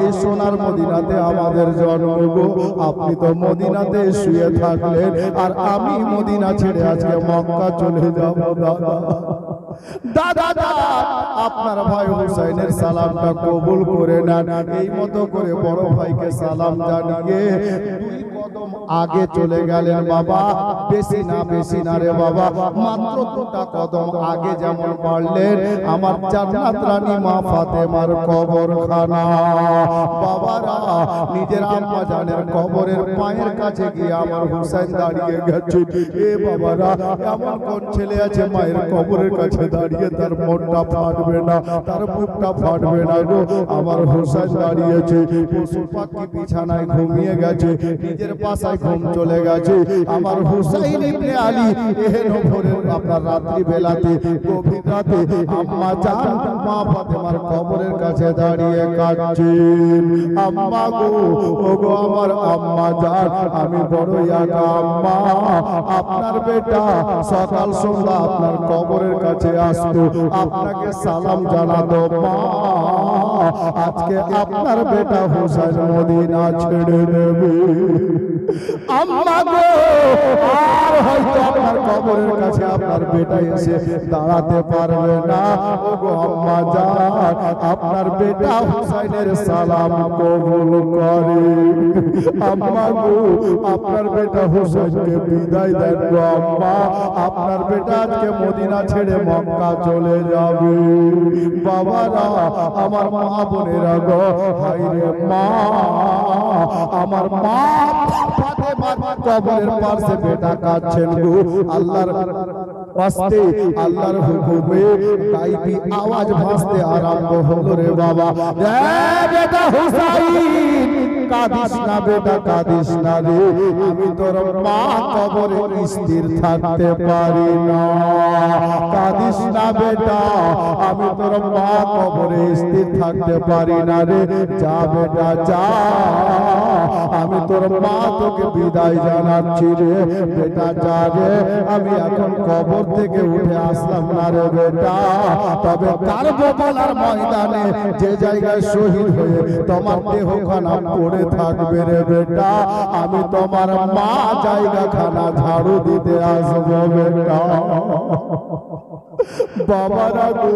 এই সোনার মদিনাতে আমাদের জন্ম গো, আপনি তো মদিনাতে শুয়ে থাকলেন আর আমি মদিনা ছেড়ে আজকে মক্কা চলে যাব। দাদা দাদা আপনার ভাই হুসাইনের সালামটা কবুল করে নেন। এই মতো করে বড় ভাইকে সালাম জানিয়ে দুই কদম আগে চলে গেলেন। বাবা বেশি না রে বাবা, মাত্র দুটা কদম আগে যেমন বাড়লেন আমার জান্নাত রানী মা ফাতেমার কবরখানা। বাবারা নিজের আম্মা জানের কবরের পায়ের কাছে গিয়ে আমার হুসাইন দাঁড়িয়ে গেছে। এ বাবারা, এমন কোন ছেলে আছে মায়ের কবরের কাছে দাঁড়িয়ে তার মনটা ফাটবে না, তার বুকটা ফাটবে না গো? আমার হুসাইন দাঁড়িয়েছে, পশু পাখি বিছানায় ঘুমিয়ে গেছে, নিজের পাশায় ঘুম চলে গেছে। আমার হুসাইন ইবনে আলী এহেন ভোরের আপনার রাত্রি বেলাতে, গভীর রাতে আম্মা জান মা ফাতেমার কবরের কাছে দাঁড়িয়ে কাঁদছেন। আম্মা গো, ও গো আমার আম্মা জান, আমি বড় একা আম্মা। আপনার বেটা সকাল সন্ধ্যা আপনার কবরের কাছে আসতো, আপনাকে সালাম জানাতো। মা, আজকে আপনার বেটা হুসাইন মদিনা ছেড়ে দেবে। আম্মা গো, আর হয়তো আপনার কবরের কাছে আপনার বেটা এসে দাঁড়াতে পারবে না। ও গো আম্মা জান, আপনার বেটা হুসাইনের সালাম কবুল করে। আম্মা গো, আপনার বেটা হুসাইনকে বিদায় দেন গো আম্মা। আপনার বেটা আজকে মদিনা ছেড়ে মক্কা চলে যাবে। বাবারা, আমার মা বোনেরা গো, হায় রে মা, আমার মা ফাতেমার কবরের পাশে বেটা কাঁদছেন গো। আল্লাহর ওয়াস্তে, আল্লাহর হুকুমে গায়বী আওয়াজ ভাসতে আরম্ভ হলো। রে বাবা, বেটা হুসাইন, কাঁদিস না বেটা, কাঁদিস না রে। আমি তোর মা কবরে স্থির থাকতে পারি না। কাঁদিস না বেটা, আমি তোর মা কবরে স্থির থাকতে পারি না রে। যা বেটা যা, আমি তোর মা তোকে বিদায় জানাচ্ছি রে। বেটা যা রে, আমি এখন কবর থেকে উঠে আসলাম না রে বেটা। তবে কারবালার ময়দানে যে জায়গায় শহীদ হয়ে তোমার দেহখানা পড়ে থাকবে রে বেটা, আমি তোমার মা জায়গা খানা ঝাড়ু দিতে আসবো বেটা। বাবারা গো,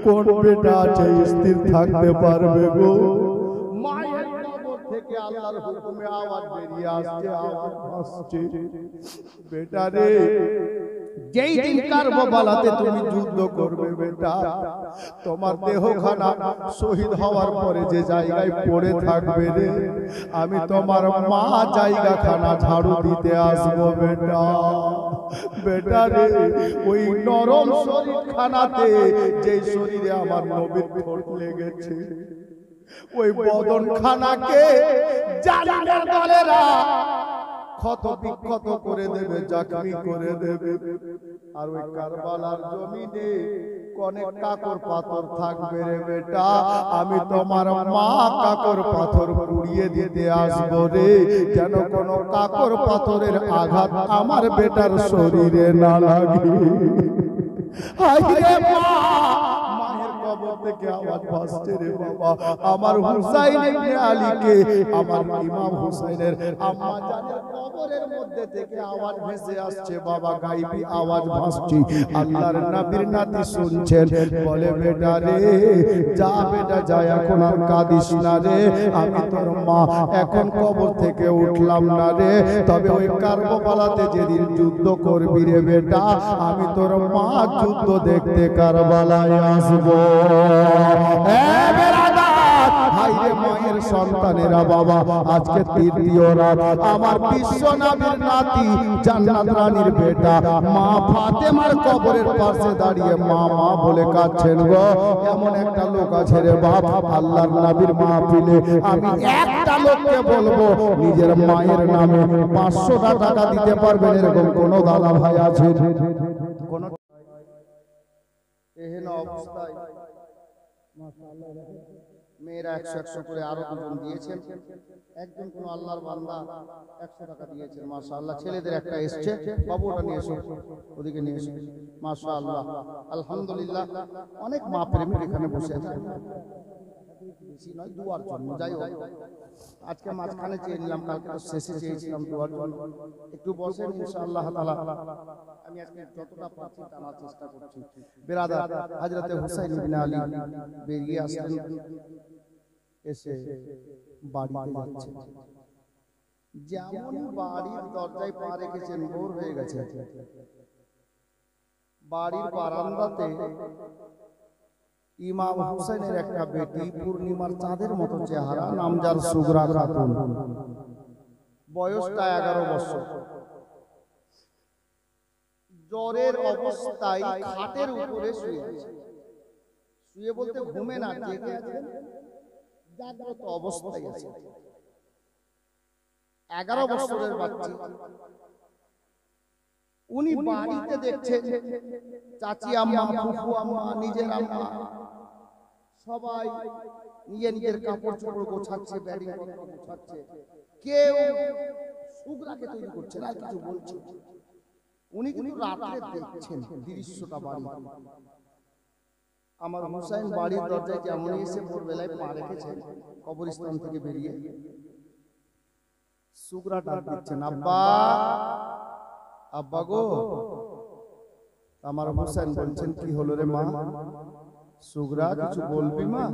কোন বেটা আছে স্থির থাকতে পারবে গো? মায়ের কবর থেকে আল্লাহর হুকুমে আওয়াজ বেরিয়ে আসছে, আওয়াজ আসছে, বেটা রে, যেই দিন কারবালাতে তুমি যুদ্ধ করবে বেটা, তোমার দেহখানা শহীদ হওয়ার পরে যে জায়গায় পড়ে থাকবে রে, আমি তোমার মা জায়গাখানা ঝাড়ু দিতে আসবো বেটা। বেটা রে, ওই নরম শরীর খানাতে, যে শরীরে আমার নবীর ঠোঁট লেগেছে, ওই বদন খানাকে জালিমের দলেরা ক্ষত বিক্ষত করে দেবে, জখমি করে দেবে। আর ওই কারবালার জমিনে অনেক কাকর পাথর থাকবে রে বেটা, আমি তোমার মা কাকর পাথর পুড়িয়ে দিতে আসবো রে, যেন কোনো কাকর পাথরের আঘাত আমার বেটার শরীরে না লাগে। হায় রে মা, মায়ের কবর থেকে আওয়াজ ভাসছে রে বাবা। আমার হুসাইন ইবনে আলীকে, আমার ইমাম হুসাইনের আম্মা জানের কবরের মধ্যে থেকে আওয়াজ ভেসে আসছে বাবা, গায়বী আওয়াজ ভাসছে। আল্লাহর নবীর নাতি শুনছেন, বলে বেটা রে, যা বেটা যা, এখন আর কাঁদিস না রে। আমি তোর মা এখন কবর থেকে উঠলাম না রে, তবে ওই কারবালাতে যেদিন যুদ্ধ করবি রে বেটা, আমি তোর মা যুদ্ধ দেখতে কারবালায় আসবো। হায়রে মায়ের সন্তানেরা বাবা, আজকে তৃতীয় রাত, আমার বিশ্ব নবীর নাতি জান্নাত রানীর বেটা মা ফাতেমার কবরের পাশে দাঁড়িয়ে মা মা বলে কাঁদছেন গো। এমন একটা লোক আছে রে বাপ, আল্লাহর নবীর মাহফিলে আমি একটা লোককে বলবো, নিজের মায়ের নামে 500 টাকা দিতে পারবেন, এরকম কোন দাদা ভাই আছে? কোন এহেন অবস্থায় মেয়েরা 100 করে আরো দুজন দিয়েছেন, একজন কোন আল্লাহর বান্দা 100 টাকা দিয়েছেন। মাশাআল্লাহ, ছেলেদের একটা এসছে, বাবু ওটা নিয়ে এসো, ওদিকে নিয়ে এসো। মাশাআল্লাহ, আলহামদুলিল্লাহ, অনেক মা প্রেমিক এখানে বসে আছে। বেশি নয়, দুয়ার জন্য। যাই হোক, আজকে মাঝখানে চেয়ে নিলাম, কালকে তো শেষে চেয়েছিলাম দুয়ার জন্য। একটু বসেন, ইনশাআল্লাহ তাআলা আমি আজকে যতটা পারছি জানার চেষ্টা করছি। বিরাদার, হযরতে হুসাইন ইবনে আলী বেরিয়ে আসলেন, এসে বাড়িতে যাচ্ছেন। যেমন বাড়ির দরজায় পা রেখেছেন, ভোর হয়ে গেছে। বাড়ির বারান্দাতে ইমাম হুসাইনের একটা বেটি, পূর্ণিমার চাঁদের মতো চেহারা, নাম যার সুগরা খাতুন, বয়সটা 11 বছর। জ্বরের অবস্থায় খাটের উপরে শুয়ে আছে। শুয়ে বলতে ঘুমে না, জেগে আছেন, জাগ্রত অবস্থায় আছে। 11 বছরের বাচ্চা। উনি বাড়িতে দেখছেন চাচি আম্মা, ফুফু আম্মা, নিজের আম্মা সবাই নিজের কাপড় চোপড় গোছাচ্ছে, ব্যাডিং গোছাচ্ছে। কেউ সুগরাকে তৈরি করছে না, কিছু বলছে। উনি কিন্তু রাতে দেখছেন দৃশ্যটা বাড়ি। আমার হুসাইন বাড়ির দরজায় যেমন এসে ভোরবেলায় পা রেখেছেন কবরস্থান থেকে বেরিয়ে, সুগরা ডাক দিচ্ছেন, আব্বা আব্বা গো। আমার হুসাইন বলছেন, কি হলো রে মা? সুগরা, কিছু বলবি মা?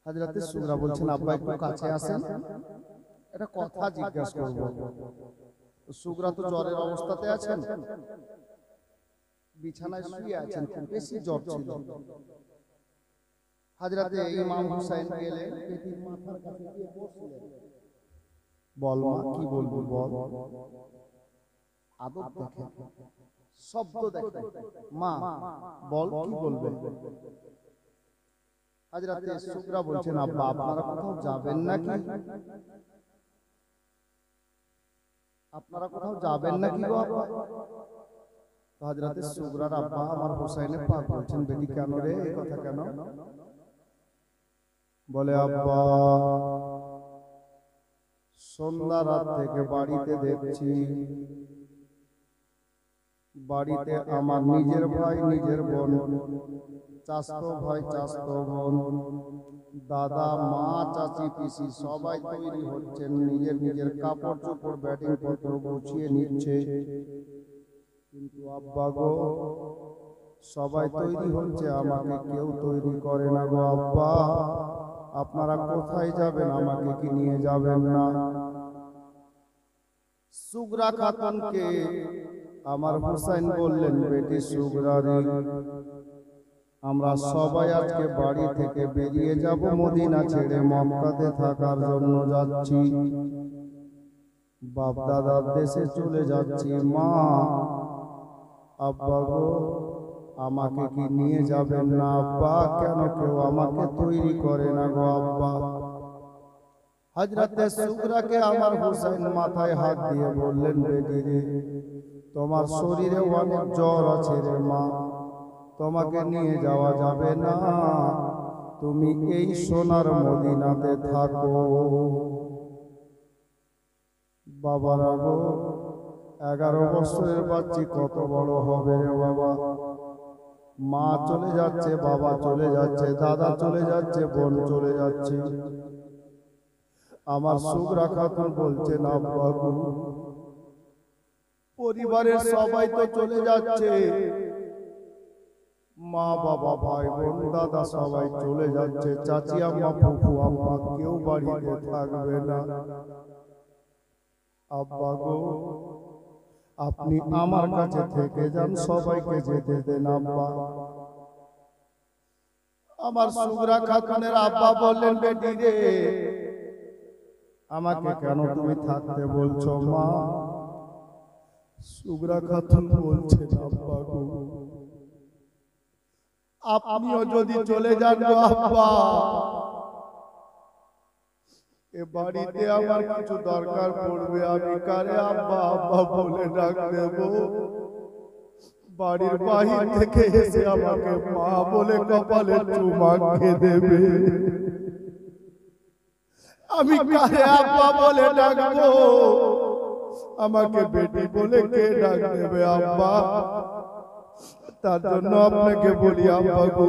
হযরতে সুগরা বলছেন, আব্বা একটু কাছে আসেন, একটা কথা জিজ্ঞাসা করব। সুগরা তো জ্বরের অবস্থাতে আছেন, বিছানায় শুয়ে আছেন, খুব বেশি জ্বর ছিল। হযরতে ইমাম হুসাইন গেলেন, বেটির মাথার কাছে গিয়ে বসলেন। বল মা, কি বলবো বল। আদব দেখে, শব্দ দেখে, মা বল, কি বলবে। হযরতে সুগরা বলছেন, আব্বা আপনারা কোথাও যাবেন নাকি? আপনারা কোথাও যাবেন নাকি গো আব্বা? হযরতে সুগরার আব্বা আমার হুসাইনের পাক বলছেন, বেটি কেন রে, এই কথা কেন? বলে, আব্বা সন্ধ্যা রাত থেকে বাড়িতে দেখছি, বাড়িতে আমার নিজের ভাই, নিজের বোন, চাচতো ভাই, চাচতো বোন, দাদা, মা, চাচি, পিসি সবাই তৈরি হচ্ছেন, নিজের নিজের কাপড় চোপড় ব্যাটিং পত্র গুছিয়ে নিচ্ছে। কিন্তু আব্বা গো, সবাই তৈরি হচ্ছে, আমাকে কেউ তৈরি করে না গো আব্বা। আপনারা কোথায় যাবেন, আমাকে কি নিয়ে যাবেন না? সুগরা খাতুনকে আমার হুসাইন বললেন, বেটি সুগরা রে, আমরা সবাই আজকে বাড়ি থেকে বেরিয়ে যাব, মদিনা ছেড়ে মক্কাতে থাকার জন্য যাচ্ছি, বাপ দাদার দেশে চলে যাচ্ছি। মা আব্বা গো, আমাকে কি নিয়ে যাবেন না আব্বা? কেন কেউ আমাকে তৈরি করে না গো আব্বা? হযরতে সুগরাকে আমার হুসাইন মাথায় হাত দিয়ে বললেন, বেটি রে, তোমার শরীরে অনেক জ্বর আছে রে মা, তোমাকে নিয়ে যাওয়া যাবে না, তুমি এই সোনার মদিনাতে থাকো। বাবারা গো, 11 বছরের বাচ্চা কত বড় হবে রে বাবা। মা চলে যাচ্ছে, বাবা চলে যাচ্ছে, দাদা চলে যাচ্ছে, বোন চলে যাচ্ছে। আমার সুগরা খাতুন বলছেন, আব্বা গো, পরিবারের সবাই তো চলে যাচ্ছে, মা বাবা ভাই বোন দাদা সবাই চলে যাচ্ছে, চাচি আম্মা ফুফু আম্মা কেউ বাড়িতে থাকবে না। আব্বা গো, আপনি আমার কাছে থেকে যান, সবাইকে যেতে দেন আব্বা। আমার সুগরা খাতুনের আব্বা বললেন, বেটি রে, আমাকে কেন তুমি থাকতে বলছো মা? সুগরা খাতুন বলছেন, আব্বা গো, আপনিও যদি চলে যান গো আব্বা, এ বাড়িতে আমার কিছু দরকার পড়বে, আমি কারে আব্বা আব্বা বলে ডাক দেব? বাড়ির বাহির থেকে এসে আমাকে মা বলে কপালে চুমা খেয়ে দেবে, আমি কারে আব্বা বলে ডাকবো? আমাকে বেটি বলে কে ডাক দেবে আব্বা? তার জন্য আপনাকে বলি আব্বা গো,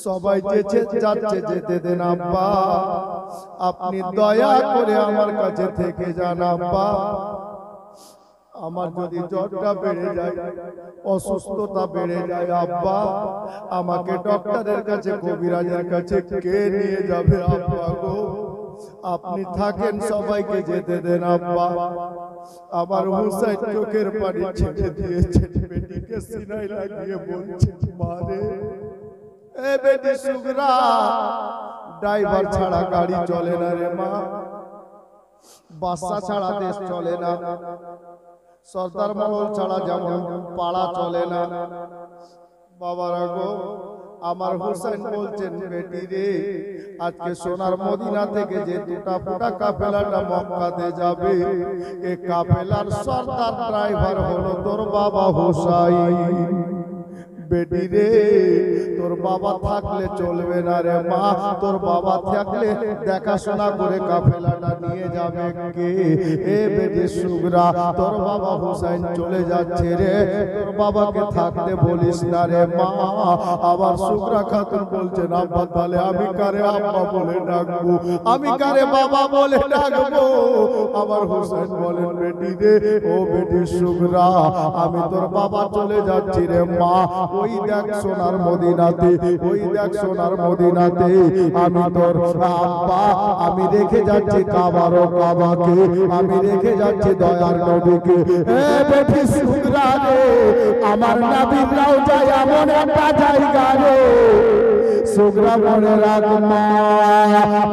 সবাই যাচ্ছে, যেতে দেন আব্বা, আপনি দয়া করে আমার কাছে থেকে যান আব্বা। আমার যদি জ্বরটা বেড়ে যায়, অসুস্থতা বেড়ে যায় আব্বা, আমাকে ডক্টরের কাছে, কবিরাজের কাছে কে নিয়ে যাবে আব্বা গো? আপনি থাকেন, সবাইকে যেতে দেন আব্বা। আমার হুসাইন চোখের পানি ছেড়ে দিয়েছে, বেটিকে সিনায় লাগিয়ে বলছে, মা রে, এ বেটি সুগরা, ড্রাইভার ছাড়া গাড়ি চলে না রে মা, বাচ্চা ছাড়া দেশ চলে না, সর্দার মহল ছাড়া যেমন পাড়া চলে না। বাবারা গো, আমার হোসেন বলছেন বেটি রে, আজকে সোনার মদিনা থেকে যে দুটা ফুটা কাফেলাটা মক্কাতে যাবে, এই কাফেলার সর্দার ড্রাইভার হলো তোর বাবা হোসাইন। বেটি রে, তোর বাবা থাকলে চলবে না রে মা, তোর বাবা থাকলে দেখাশোনা করে কাফেলাটা নিয়ে যাবে কে? এ বেটি সুগরা, তোর বাবা হুসাইন চলে যাচ্ছে রে, তোর বাবাকে থাকতে বলিস না রে মা। আবার সুগরা খাতুন বলছেন, আব্বা তাহলে আমি কারে আব্বা বলে ডাকবো, আমি কারে বাবা বলে ডাকবো? আবার হুসাইন বলেন, বেটি রে, ও বেটি সুগরা, আমি তোর বাবা চলে যাচ্ছি রে মা। ওই দেখ সোনার মদিনাতে, ওই দেখ সোনার মদিনাতে আমি তোর আব্বা, আমি রেখে যাচ্ছি কাবার ও কাবাকে, আমি রেখে যাচ্ছি দয়ার নবীকে। এ বেটি সুগরা রে, আমার নবীর রওজা এমন একটা জায়গা রে, সুগরা মনে রাখ মা,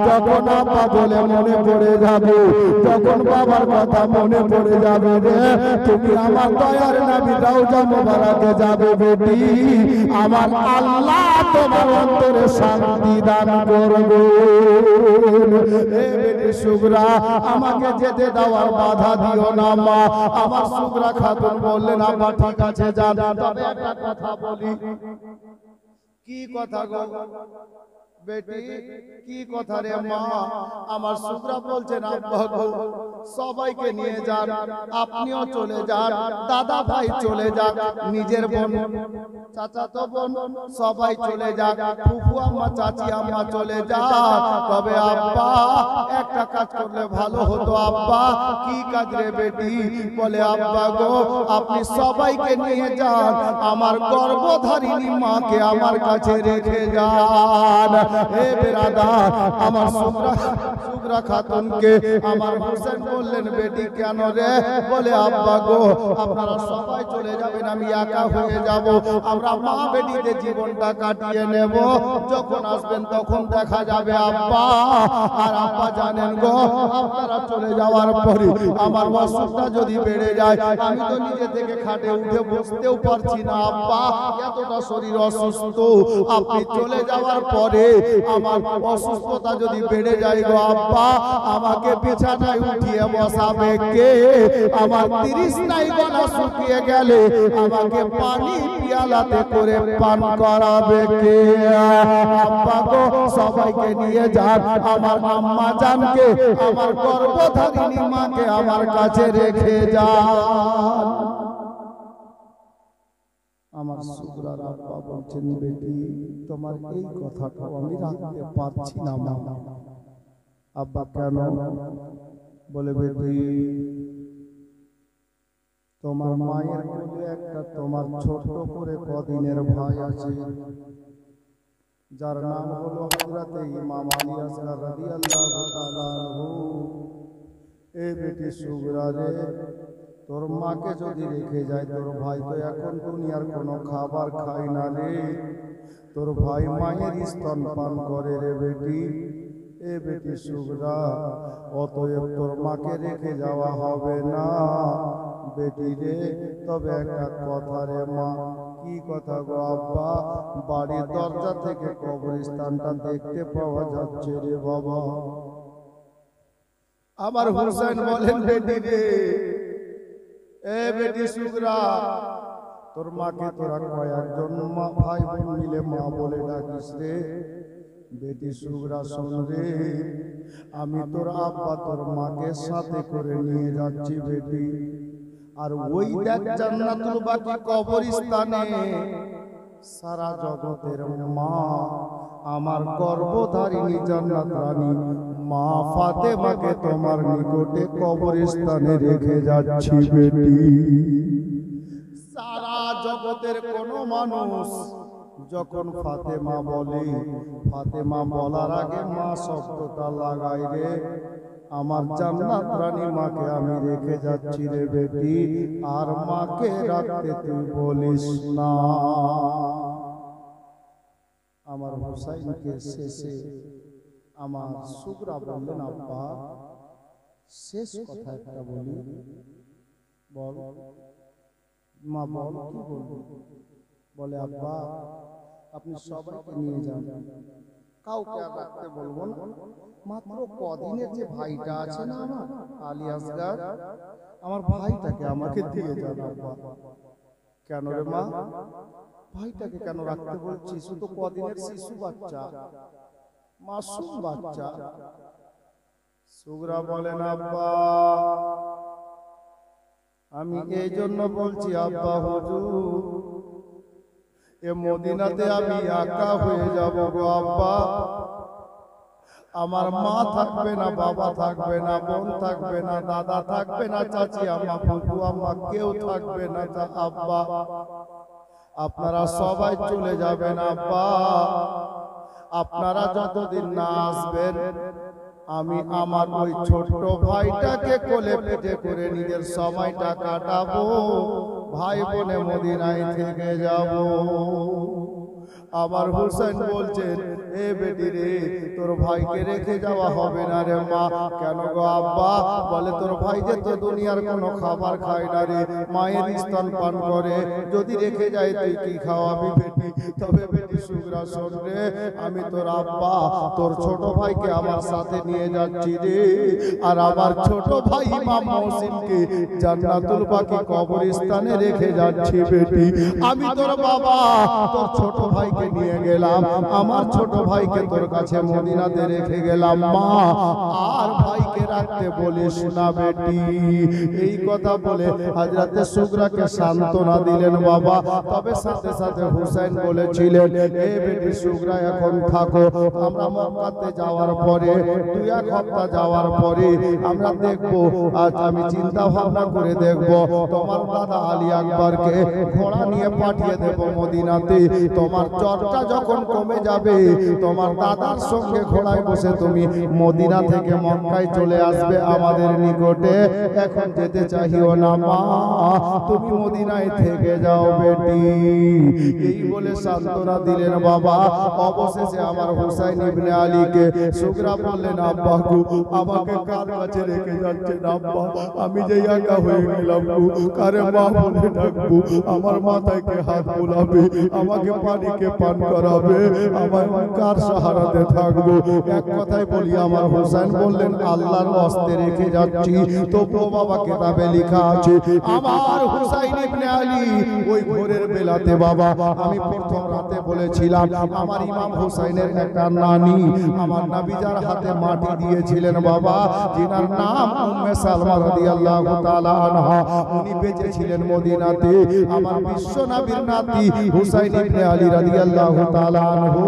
যখন আব্বা বলে মনে পড়ে যাবে, যখন বাবার কথা মনে পড়ে যাবে রে, তুমি আমার দয়ার নবীর রওজা মোবারকে যাবে বেটি, আমার আল্লাহ তোমার অন্তরে শান্তি দান করবে। এ বেটি সুগরা, আমাকে যেতে দেওয়ার বাধা দিও না মা। আমার সুগরা খাতুন বললেন, আব্বা ঠিক আছে যান, তবে একটা কথা বলি। কি কথা গো বেটি, কি কথা রে মা? আমার সুগরা বলছেন, আব্বা গো, সবাইকে নিয়ে যান, আপনিও চলে যান, দাদা ভাই চলে যান, নিজের বোন চাচাতো বোন সবাই চলে যাক, ফুফু আম্মা চাচি আম্মা চলে যাক, তবে আব্বা একটা কাজ করলে ভালো হতো। আব্বা, কি কাজ রে বেটি? বলে, আব্বা গো, আপনি সবাইকে নিয়ে যান, আমার গর্ভধারিণী মাকে আমার কাছে রেখে যান। হে বেরাদার, আমার সুগরা খাতুনকে আমার হোসেন বললেন, বেটি কেন রে? বলে, আব্বা গো, আপনারা সবাই চলে যাবেন, আমি একা হয়ে যাব, আমরা মা বেটিতে জীবনটা কাটিয়ে নেব, যখন আসবেন তখন দেখা যাবে আব্বা। আর আব্বা জানেন গো, আপনারা চলে যাওয়ার পরে আমার অসুখটা যদি বেড়ে যায়, আমি তো নিজে থেকে খাটে উঠে বসতেও পারছি না আব্বা, এতটা শরীর অসুস্থ। আপনি চলে যাওয়ার পরে আমার অসুস্থতা যদি বেড়ে যায় গো আব্বা, আমাকে বিছানায় উঠিয়ে বসাবে কে? আমার 30 নাই গলা শুকিয়ে গেলে আমাকে পানি পিয়ালাতে করে পান করাবে কে? আব্বা গো, সবাইকে নিয়ে যান, আমার আম্মা জানকে, আমার গর্ভধারিণী মাকে আমার কাছে রেখে যান। আমার সুগরার আব্বা বলছেন, বেটি তোমার এই কথাটা আমি রাখতে পারছি না মা। আব্বা কেন? বলে, বেটি তোমার মায়ের কোলে একটা তোমার ছোট করে কদিনের ভাই আছে, যার নাম হলো হযরতে ইমাম আলী আসগর রাদিয়াল্লাহু তাআলা আনহু। এ বেটি সুগরা রে, তোর মাকে যদি রেখে যায়, তোর ভাই তো এখন দুনিয়ার কোনো খাবার খায় না রে, তোর ভাই মায়ের স্তন পান করে রে বেটি। এ বেটি সুগরা, অতএব তোর মাকে রেখে যাওয়া হবে না বেটি রে। তবে একটা কথা রে মা। কি কথা গো আব্বা? বাড়ির দরজা থেকে কবরস্থানটা দেখতে পাওয়া যাচ্ছে রে বাবা। আমার হোসেন বলেন, বেটি রে, এ বেটি সুগরা, তোর মাকে তোরা কয়েকজন মা ভাই বোন মিলে মা বলে ডাকিস রে। বেটি সুগরা শোন রে, আমি তোর আব্বা তোর মাকে সাথে করে নিয়ে যাচ্ছি বেটি। আর ওই দেখ জান্নাতুল বাকি কবরস্থানে সারা জগতের মা, আমার গর্ভধারিণী জান্নাত রানী মা ফাতেমাকে তোমার নিকটে কবরস্থানে রেখে যাচ্ছি বেটি। সারা জগতের কোন মানুষ যখন ফাতেমা বলে, ফাতেমা বলার আগে মা শব্দটা লাগাই রে। আমার জান্নাত রানী মাকে আমি রেখে যাচ্ছি রে বেটি, আর মাকে রাখতে তুই বলিস না। আমার হুসাইনকে শেষে আমার সুগরা বললেন, আব্বা শেষ কথা একটা বলি। বল মা, বল কি বলবো? বলে, আব্বা আপনি সবাইকে নিয়ে যান, কাউকে আর রাখতে বলবো না, মাত্র কদিনের যে ভাইটা আছে না আমার আলী আসগার, আমার ভাইটাকে আমাকে দিয়ে যান আব্বা। কেন রে মা, ভাইটাকে কেন রাখতে বলছিস? শুধু কদিনের শিশু বাচ্চা, মাসুম বাচ্চা। সুগরা বলেন, আব্বা আমি এই জন্য বলছি আব্বা হুজুর, এ মদিনাতে আমি একা হয়ে যাব গো আব্বা। আমার মা থাকবে না, বাবা থাকবে না, বোন থাকবে না, দাদা থাকবে না, চাচি আম্মা, ফুফু আম্মা, কেউ থাকবে না আব্বা। আপনারা সবাই চলে যাবেন আব্বা। আপনারা যতদিন না আসবেন আমি আমার ওই ছোট্ট ভাইটাকে কোলে পিঠে করে নিজের সময়টা কাটাবো, ভাই বোনে মদিনায় থেকে যাব। আমার হুসেন বলছেন, এ বেটি রে, তোর ভাইকে রেখে যাওয়া হবে না রে মা। কেন গো আব্বা? বলে, তোর ভাই যে তো দুনিয়ার কোনো খাবার খায় না রে, মায়ের স্তন পান করে, যদি রেখে যায় তুই কি খাওয়াবি বেটি? তবে বেটি সুগরা শোন রে, আমি তোর আব্বা তোর ছোট ভাইকে আমার সাথে নিয়ে যাচ্ছি রে, আর আমার ছোট ভাই ইমাম মহসিনকে জান্নাতুল বাকি কবরস্থানে রেখে যাচ্ছি বেটি। আমি তোর বাবা তোর ছোট ভাইকে নিয়ে গেলাম, আমার ছোট ভাইকে তোর কাছে মদিনাতে রেখে গেলাম মা, আর ভাইকে রাখতে বলিস না বেটি। এই কথা বলে হযরতে সুগরাকে সান্ত্বনা দিলেন বাবা। তবে সাথে সাথে হুসাইন বলেছিলেন, এ বেটি সুগরা এখন থাকো, আমরা মক্কাতে যাওয়ার পরে 2-1 সপ্তাহ যাওয়ার পরে আমরা দেখবো, আজ আমি চিন্তা ভাবনা করে দেখবো, তোমার দাদা আলী আকবরকে ঘোড়া নিয়ে পাঠিয়ে দেব মদিনাতে। তোমার চরটা যখন কমে যাবে, তোমার দাদার সঙ্গে ঘোড়ায় বসে তুমি মদিনা থেকে মক্কায় চলে আসবে আমাদের নিকটে। এখন যেতে চাহিও না মা, তুমি মদিনায় থেকে যাও বেটি। এই বলে সান্ত্বনা দিলেন বাবা। অবশেষে আমার হুসাইন ইবনে আলীকে সুগরা বললেন, আব্বা গো, আমাকে কার কাছে রেখে যাচ্ছেন আব্বা? আমি যে একা হয়ে গেলাম গো, কারে মা বলে ডাকবো? আমার মাথায় কে হাত বুলাবে? আমাকে পানিকে পান করাবে? আমার কার সাহারাতে থাকবো? এক কথায় বলি, আমার হুসাইন বললেন, আল্লাহর ওয়াস্তে রেখে যাচ্ছি। তবুও বাবা কিতাবে লেখা আছে, আমার হুসাইন ইবনে আলী ওই ভোরের বেলাতে বাবা, আমি প্রথম রাতে বলেছিলাম, আমার ইমাম হুসাইনের একটা নানি আমার নবীজার হাতে মাটি দিয়েছিলেন বাবা, যিনার নাম উম্মে সালমা রাদিয়াল্লাহু তাআলা আনহা। উনি বেঁচে ছিলেন মদিনাতে। আমার বিশ্ব নবীর নাতি হুসাইন ইবনে আলী রাদিয়াল্লাহু তাআলা আনহু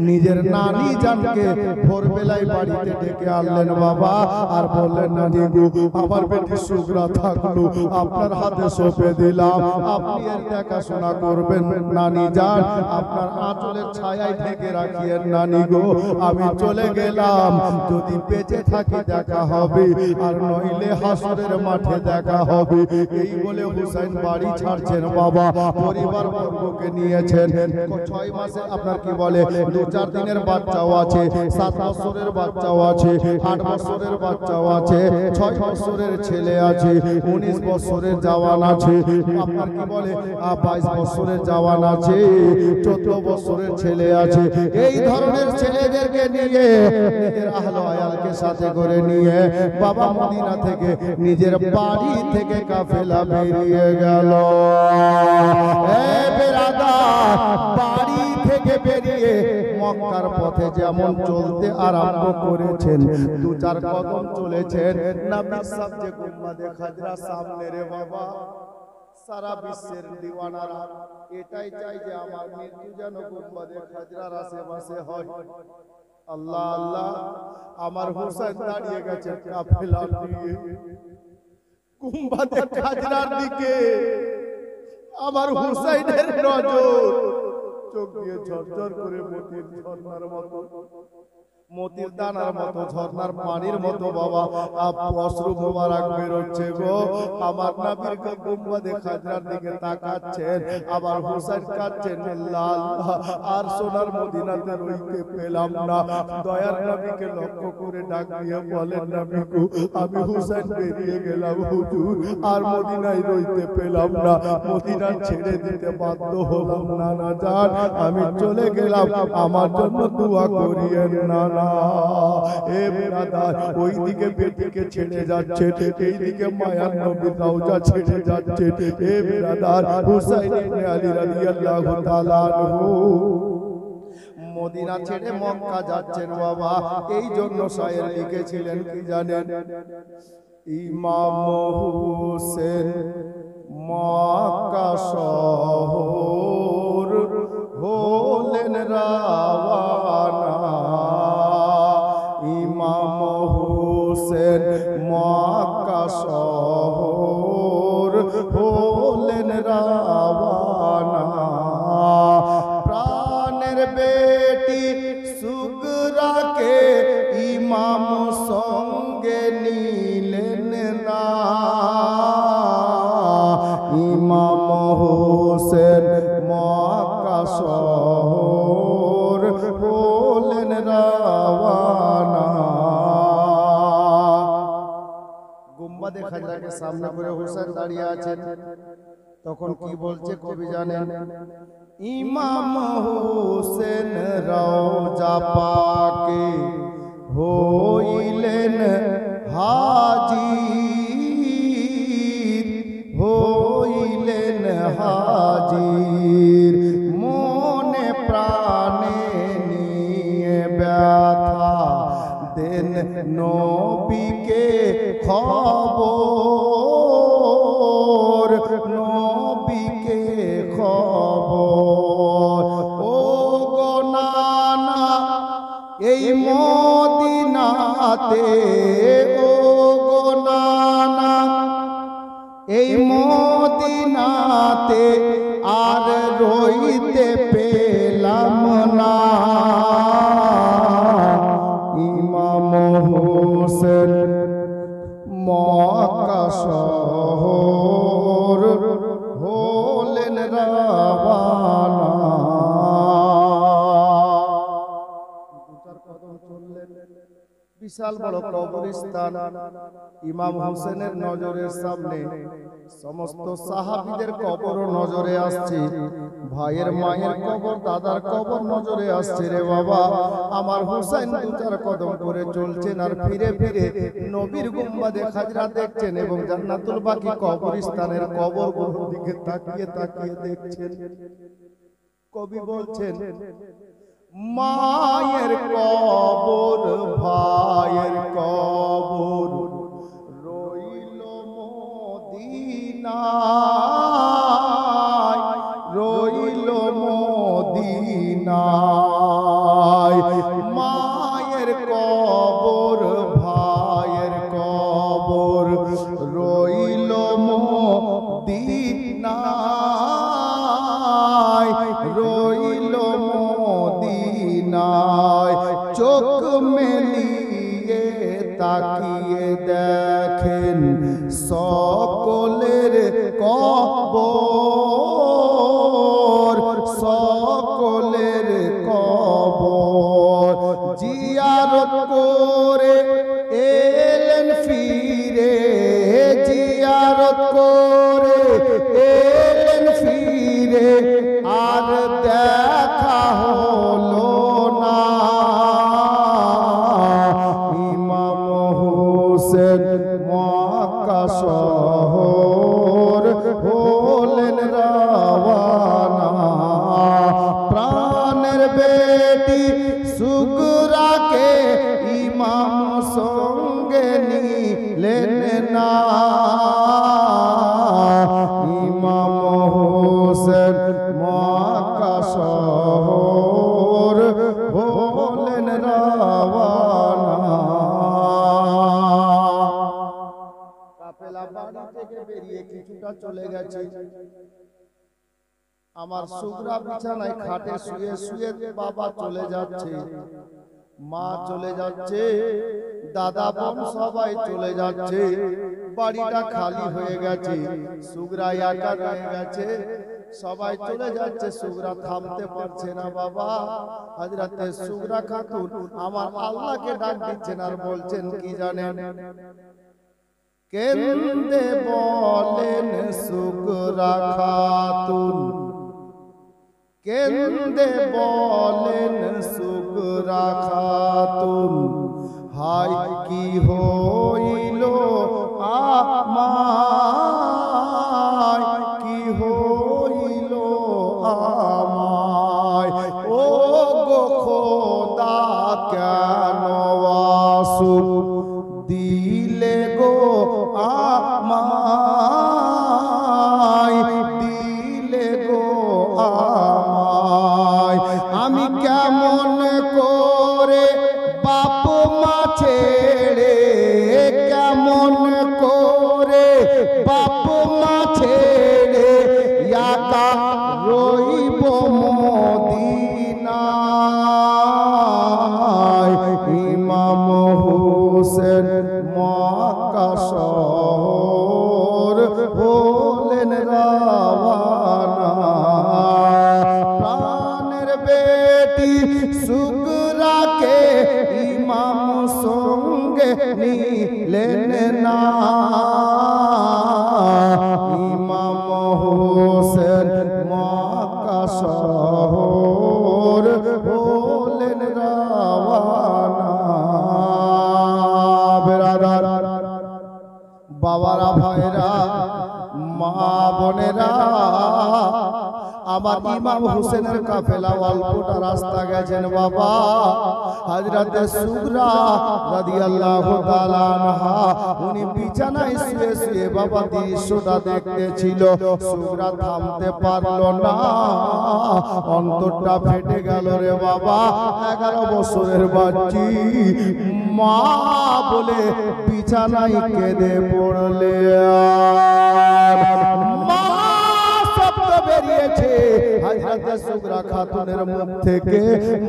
নিজের নানি জানকে ভোরবেলায় বাড়িতে ডেকে আনলেন বাবা, আর বললেন, নানি গো, আমার বেটি সুগরা থাকলো, আপনার হাতে সঁপে দিলাম, আপনি এর দেখাশোনা করবেন নানি যান, আপনার আঁচলের ছায়ায় ঢেকে রাখিয়েন নানি গো। আমি চলে গেলাম, যদি বেঁচে থাকি দেখা হবে, আর নইলে হাসরের মাঠে দেখা হবে। এই বলে হুসাইন বাড়ি ছাড়ছেন বাবা, পরিবার বর্গকে নিয়েছেন। 6 মাসে আপনার কি বলে 2-4 দিনের বাচ্চাও আছে, 7 বছরের বাচ্চাও আছে, 8 বছরের বাচ্চাও আছে, 6 বছরের ছেলে আছে, 19 বছরের জওয়ান আছে, আপনার কি বলে 22 বছরের জওয়ান আছে, 14 বছরের ছেলে আছে। এই ধরনের ছেলেদেরকে নিয়ে নিজের আহলে আয়ালকে সাথে করে নিয়ে বাবা মদিনা থেকে নিজের বাড়ি থেকে কাফেলা বেরিয়ে গেল। এ বেরাদার, বাড়ি থেকে বেরিয়ে মক্কার পথে যেমন চলতে আরম্ভ করেছেন, 2-4 কদম চলেছেন, নবীর সাথে গুম্বাদে খাজরা সামনে রে বাবা। সারা বিশ্বের দিওয়ানারা এটাই চাই যে আমার মৃত্যু যেন গুম্বাদে খাজরার আশেপাশে হয়। আল্লাহ আল্লাহ, আমার হুসাইন দাঁড়িয়ে গেছে কাফেলা নিয়ে গুম্বাদে খাজরার দিকে। আমার হুসাইনের নজর চোখ দিয়ে ঝরঝর করে মতির ঝর্ণার মতো মোতির দানার মতো ঝর্ণার পানির মতো বাবা অশ্রু মোবারক বেরোচ্ছে গো। আমার নবীর গুম্বাদে খাজরার দিকে তাকাচ্ছেন, আবার হুসাইন কাঁদছেন, লাল আর সোনার মদিনাতে রইতে পেলাম না। দয়ার নবীকে লক্ষ্য করে ডাক দিয়ে বলেন, নবী গো আমি হুসাইন বেরিয়ে গেলাম হুজুর, আর মদিনায় রইতে পেলাম না, মদিনা ছেড়ে দিতে বাধ্য হলাম, নানা জান আমি চলে গেলাম, আমার জন্য দোয়া করিয়েন নানা। এ ব্রাদার, ওইদিকে বেটিকে ছেড়ে যাচ্ছে, এইদিকে মায়ার নবীর রওজা ছেড়ে যাচ্ছে। এ ব্রাদার, হুসাইন ইবনে আলী রাদিয়াল্লাহু তাআলা আনহু মদিনা ছেড়ে মক্কা যাচ্ছেন বাবা। এই জন্য শায়ের লিখেছিলেন কি জানেন? ইমাম হোসেন মক্কা শহর হলেন রাওয়ানা। ইমাম হোসেন মক্কা শহর হলেন রাওয়ানা। প্রাণের বেটি সুগরাকে ইমাম সঙ্গে নিলেন না। ইমাম হোসেন মক্কা শহর হলেন রাওয়ানা। গুম্বাদে খাজরাকে সামনে করে হোসেন দাঁড়িয়ে আছেন। তখন কি বলছে কবি জানেন? ইমাম হোসেন রওজা পাকে হইলেন হাজির, হইলেন হাজির। মনে প্রাণে নিয়ে ব্যথা দেন নবীকে খবর, নবীকে খবর। ও গো নানা এই মদিনাতে, ও গো নানা এই মদিনাতে আর রইতে পেলাম না। ইমাম হোসেন মক্কা শহর হলেন রাওয়ানা। বিশাল বড় কবরস্থান। ইমাম হোসেনের নজরের সামনে সমস্ত সাহাবীদের কবর নজরে আসছে, ভাইয়ের মায়ের কবর, দাদার কবর নজরে আসছে। রে বাবা, আমার হোসেন দু চার কদম করে চলছেন আর ফিরে ফিরে নবীর গুম্বাদে খাজরা দেখছেন এবং জান্নাতুল বাকি কবরস্থানের কবরগুলোর দিকে তাকিয়ে তাকিয়ে দেখছেন। কবি বলছেন, মায়ের কবর ভাইয়ের কবর রইল মদিনায়, রইল মদিনায়। মায়ের কবর ভাইয়ের কবর রইল মদিনায়, রইল মদিনায়। চোখ মেলিয়ে তাকিয়ে দেখেন সকলের কবর, সকলের কবর। জিয়ারত করে এলেন ফিরে, জিয়ারত করে এলেন ফিরে, আর দেখা হলো না। ইমাম হোসেন মক্কা শহর হলেন রাওয়ানা। প্রাণের বেটি সুগরাকে ইমাম সঙ্গে নিলেন না। ইমাম হোসেন মক্কা শহর হলেন রাওয়ানা। কাফেলা বাড়ি থেকে বেরিয়ে কিছুটা চলে গেছে। আমার সুগরা বিছানায় খাটে শুয়ে শুয়ে বাবা চলে যাচ্ছে। মা চলে যাচ্ছে, দাদা বোন সবাই চলে যাচ্ছে, বাড়িটা খালি হয়ে গেছে, সুগরা একা রয়ে গেছে, সবাই চলে যাচ্ছে, সুগরা থামতে পারছে না। বাবা হযরতে সুগরা খাতুন আমার আল্লাহকে ডাক দিচ্ছেন আর বলছেন কি জানেন? কেন্দে বলেন সুগরা খাতুন, কেন্দে বলেন সুগরা খাতুন, হায় কি হইল আমায়, কি হইল আমায়, ও গো খোদা কেন আসুক দিলে গো আমায়, দিলে গো আমায়, আমি কেমন করে বাপ মা ছেড়ে, কেমন করে বাপ মা ছেড়ে একা রইব মদিনায়। ইমাম হোসেন মক্কা শহর হলেন রাওয়ানা, প্রাণের বেটি সুগরাকে ইমাম সঙ্গে নিলেন না। ইমাম হোসেন মক্কা শহর হলেন রাওয়ানা। বেরাদার বাবারা, ভাইরা, মা বোনেরা, আমার ইমাম হোসেনের কাফেলা অল্পটা রাস্তা গেছেন বাবা। হযরতে সুগরা রাদিয়াল্লাহু তাআলা আনহা উনি বিছানায় শুয়ে শুয়ে বাবা দৃশ্যটা দেখতেছিল। সুগরা থামতে পারলো না, অন্তরটা ফেটে গেল রে বাবা। 11 বছরের বাচ্চি মা বলে বিছানায় কেঁদে পড়লে। বেরিয়েছে হযরতে সুগরা খাতুনের মুখ থেকে,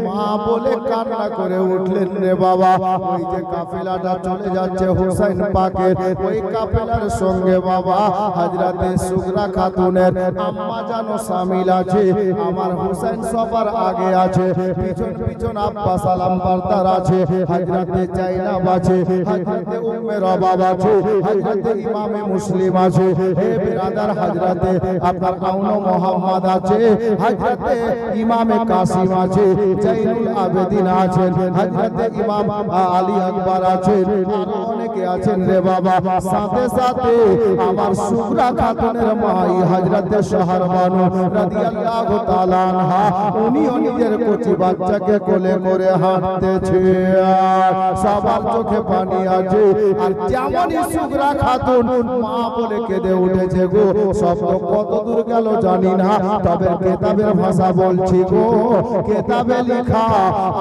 মা বলে কান্না করে উঠলেন রে বাবা। ওই যে কাফেলাটা চলে যাচ্ছে হুসাইন পাকের, ওই কাফেলার সঙ্গে বাবা হযরতে সুগরা খাতুনের আম্মা জানো শামিল আছে। আমার হুসাইন সবার আগে আছে, পিছন পিছন আব্বাস আলম বারদার আছে, হযরতে জাইনাব আছে, হযরতে উম্মে রবাব আছে, হযরতে ইমামে মুসলিম আছে। হে বিরাদার, হযরতে আপনার আউন মোহাম্মদ আছে, হযরতে ইমামে কাসিম আছে, জাইনুল আবেদিন আছেন, হযরতে ইমাম আলী আকবর আছেন, আরো অনেকে আছেন রে বাবা। সাথে সাথে আমার সুগরা খাতুনের মাই হযরতে শাহরবানু রাদিয়াল্লাহু তাআলা আনহা, উনিও নিজের কচি বাচ্চাকে কোলে করে হাঁটতেছে, সবার চোখে পানি আছে। আর যেমনই সুগরা খাতুন মা বলে কেঁদে উঠেছে গো, শব্দ কত দূর গেল জানি না, তবে কেতাবের ভাষা বলছি গো, কেতাবে লেখা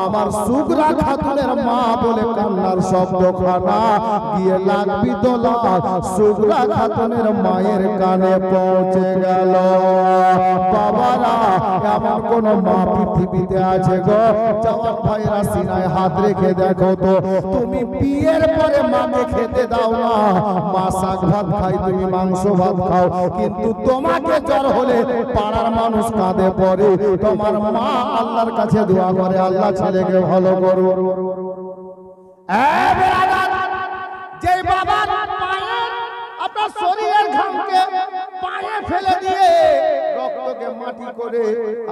আমার সুগরা খাতুনের মা বলে কান্নার শব্দ খানা গিয়ে লাগবি দোলা সুগরা খাতুনের মায়ের কানে পৌঁছে গেল। বাবারা, এমন কোন মা পৃথিবীতে আছে গো? জওয়ান ভাইরা সিনায় হাত রেখে দেখো তো, তুমি বিয়ের পরে মাকে খেতে দাও না, মা শাক ভাত খাই, তুমি মাংস ভাত খাও, কিন্তু তোমাকে জ্বর হলে পাড়ার মানুষ কাঁদে পড়ে, তোমার মা আল্লাহর কাছে দোয়া করে, আল্লাহ ছেলেকে ভালো করো। যে বাবা আপনার শরীরের ঘামকে পায়ে ফেলে দিয়ে রক্তকে মাটি করে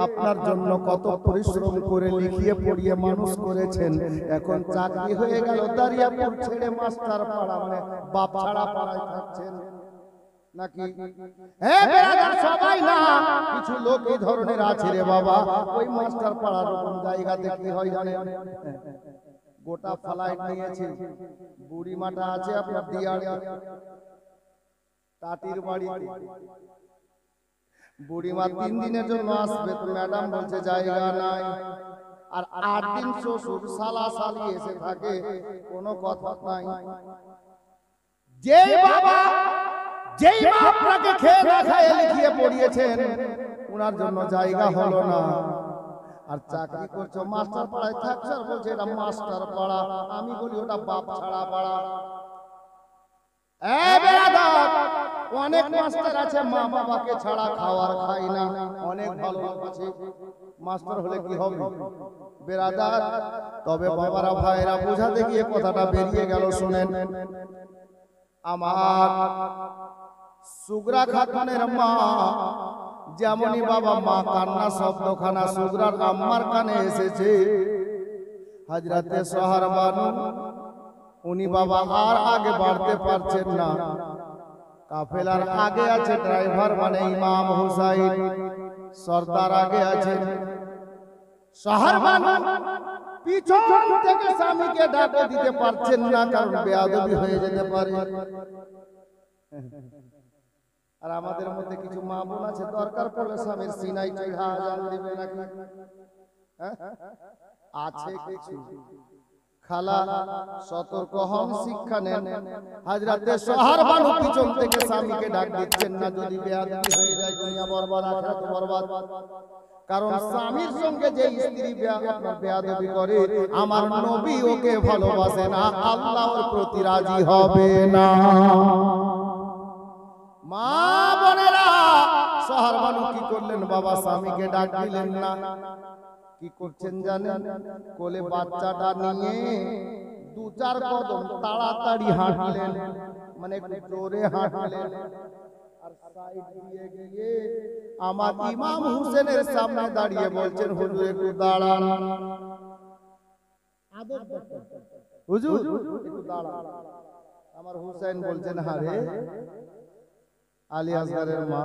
আপনার জন্য কত পরিশ্রম করে লিখিয়ে পড়িয়ে মানুষ করেছেন, এখন চাকরি হয়ে গেল, দাঁড়িয়াপুর ছেড়ে মাস্টার পাড়া মানে বাপ ছাড়া পাড়ায় থাকছেন নাকি? হ্যাঁ বেরাদার, সবাই না, কিছু লোক এই ধরনের আছে রে বাবা। ওই মাস্টার পাড়ার রকম জায়গাতে কি হয় জানেন? গোটা ফ্লাইট নিয়েছে, বুড়ি মাটা আছে আপনার দিয়াড়ে টাটির বাড়ি, বুড়িমা 3 দিনের জন্য আসবে, তো ম্যাডাম বলছে জায়গা নাই। আর 8 দিন শ্বশুর শালা শালি এসে থাকে, কোনো কথা নাই। যেই বাবা যেই মা আপনাকে খেয়ে না খাইয়ে লিখিয়ে পড়িয়েছেন, ওনার জন্য জায়গা হলো না, আর চাকরি করছো মাস্টার পাড়ায় থাকছো আর বলছে এটা মাস্টার পাড়া। আমি বলি ওটা বাপ ছাড়া পাড়া। অনেক মাস্টার আছে মা বাবাকে ছাড়া খাওয়ার খাই না, অনেক ভালো লোক আছে, মাস্টার হলে কি হবে বেরাদার? তবে বাবারা ভাইরা বোঝাতে গিয়ে কথাটা বেরিয়ে গেল, শুনেন। আমার সুগরা খাতুনের মা যেমনই বাবা মা কান্না শব্দখানা সুগরার আম্মার কানে এসেছে। হযরতে সোহর বানু উনি বাবা আর আগে বাড়তে পারছেন না, কাফেলার আগে আছে ড্রাইভার মানে ইমাম হুসাইন, সর্দার আগে আছে। সোহর বানু পিছন থেকে স্বামীকে ডাকে দিতে পারছেন না, কারণ বেয়াদবি হয়ে যেতে পারে। আর আমাদের মধ্যে কিছু মা বোন আছে দরকার পড়লে স্বামীর সিনাই চড়া আজান দিবে নাকি, আছে কিছু। খালা সতর্ক হন, শিক্ষা নেন। হযরতে সোহর বানু পিছন থেকে স্বামীকে ডাক দিচ্ছেন না, যদি বেয়াদবি হয়ে যায় দুনিয়া বরবাদ আখিরাত বরবাদ। কারণ স্বামীর সঙ্গে যে স্ত্রী বেয়াদবি করে আমার নবী ওকে ভালোবাসে না, আল্লাহর প্রতি রাজি হবে না। মা বোনেরা, সোহর বানু কি করলেন বাবা? স্বামীকে ডাক দিলেন না, কি করছেন জানেন? কোলে বাচ্চাটা নিয়ে দু চার কদম তাড়াতাড়ি হাঁটলেন, মানে একটু জোরে হাঁটলেন। আর সাইড দিয়ে গিয়ে আমার ইমাম হুসেনের সামনে দাঁড়িয়ে বলছেন, হুজুর একটু দাঁড়ান, হুজুর একটু দাঁড়ান। আমার হুসেন বলছেন, হারে আলী আসগরের মা,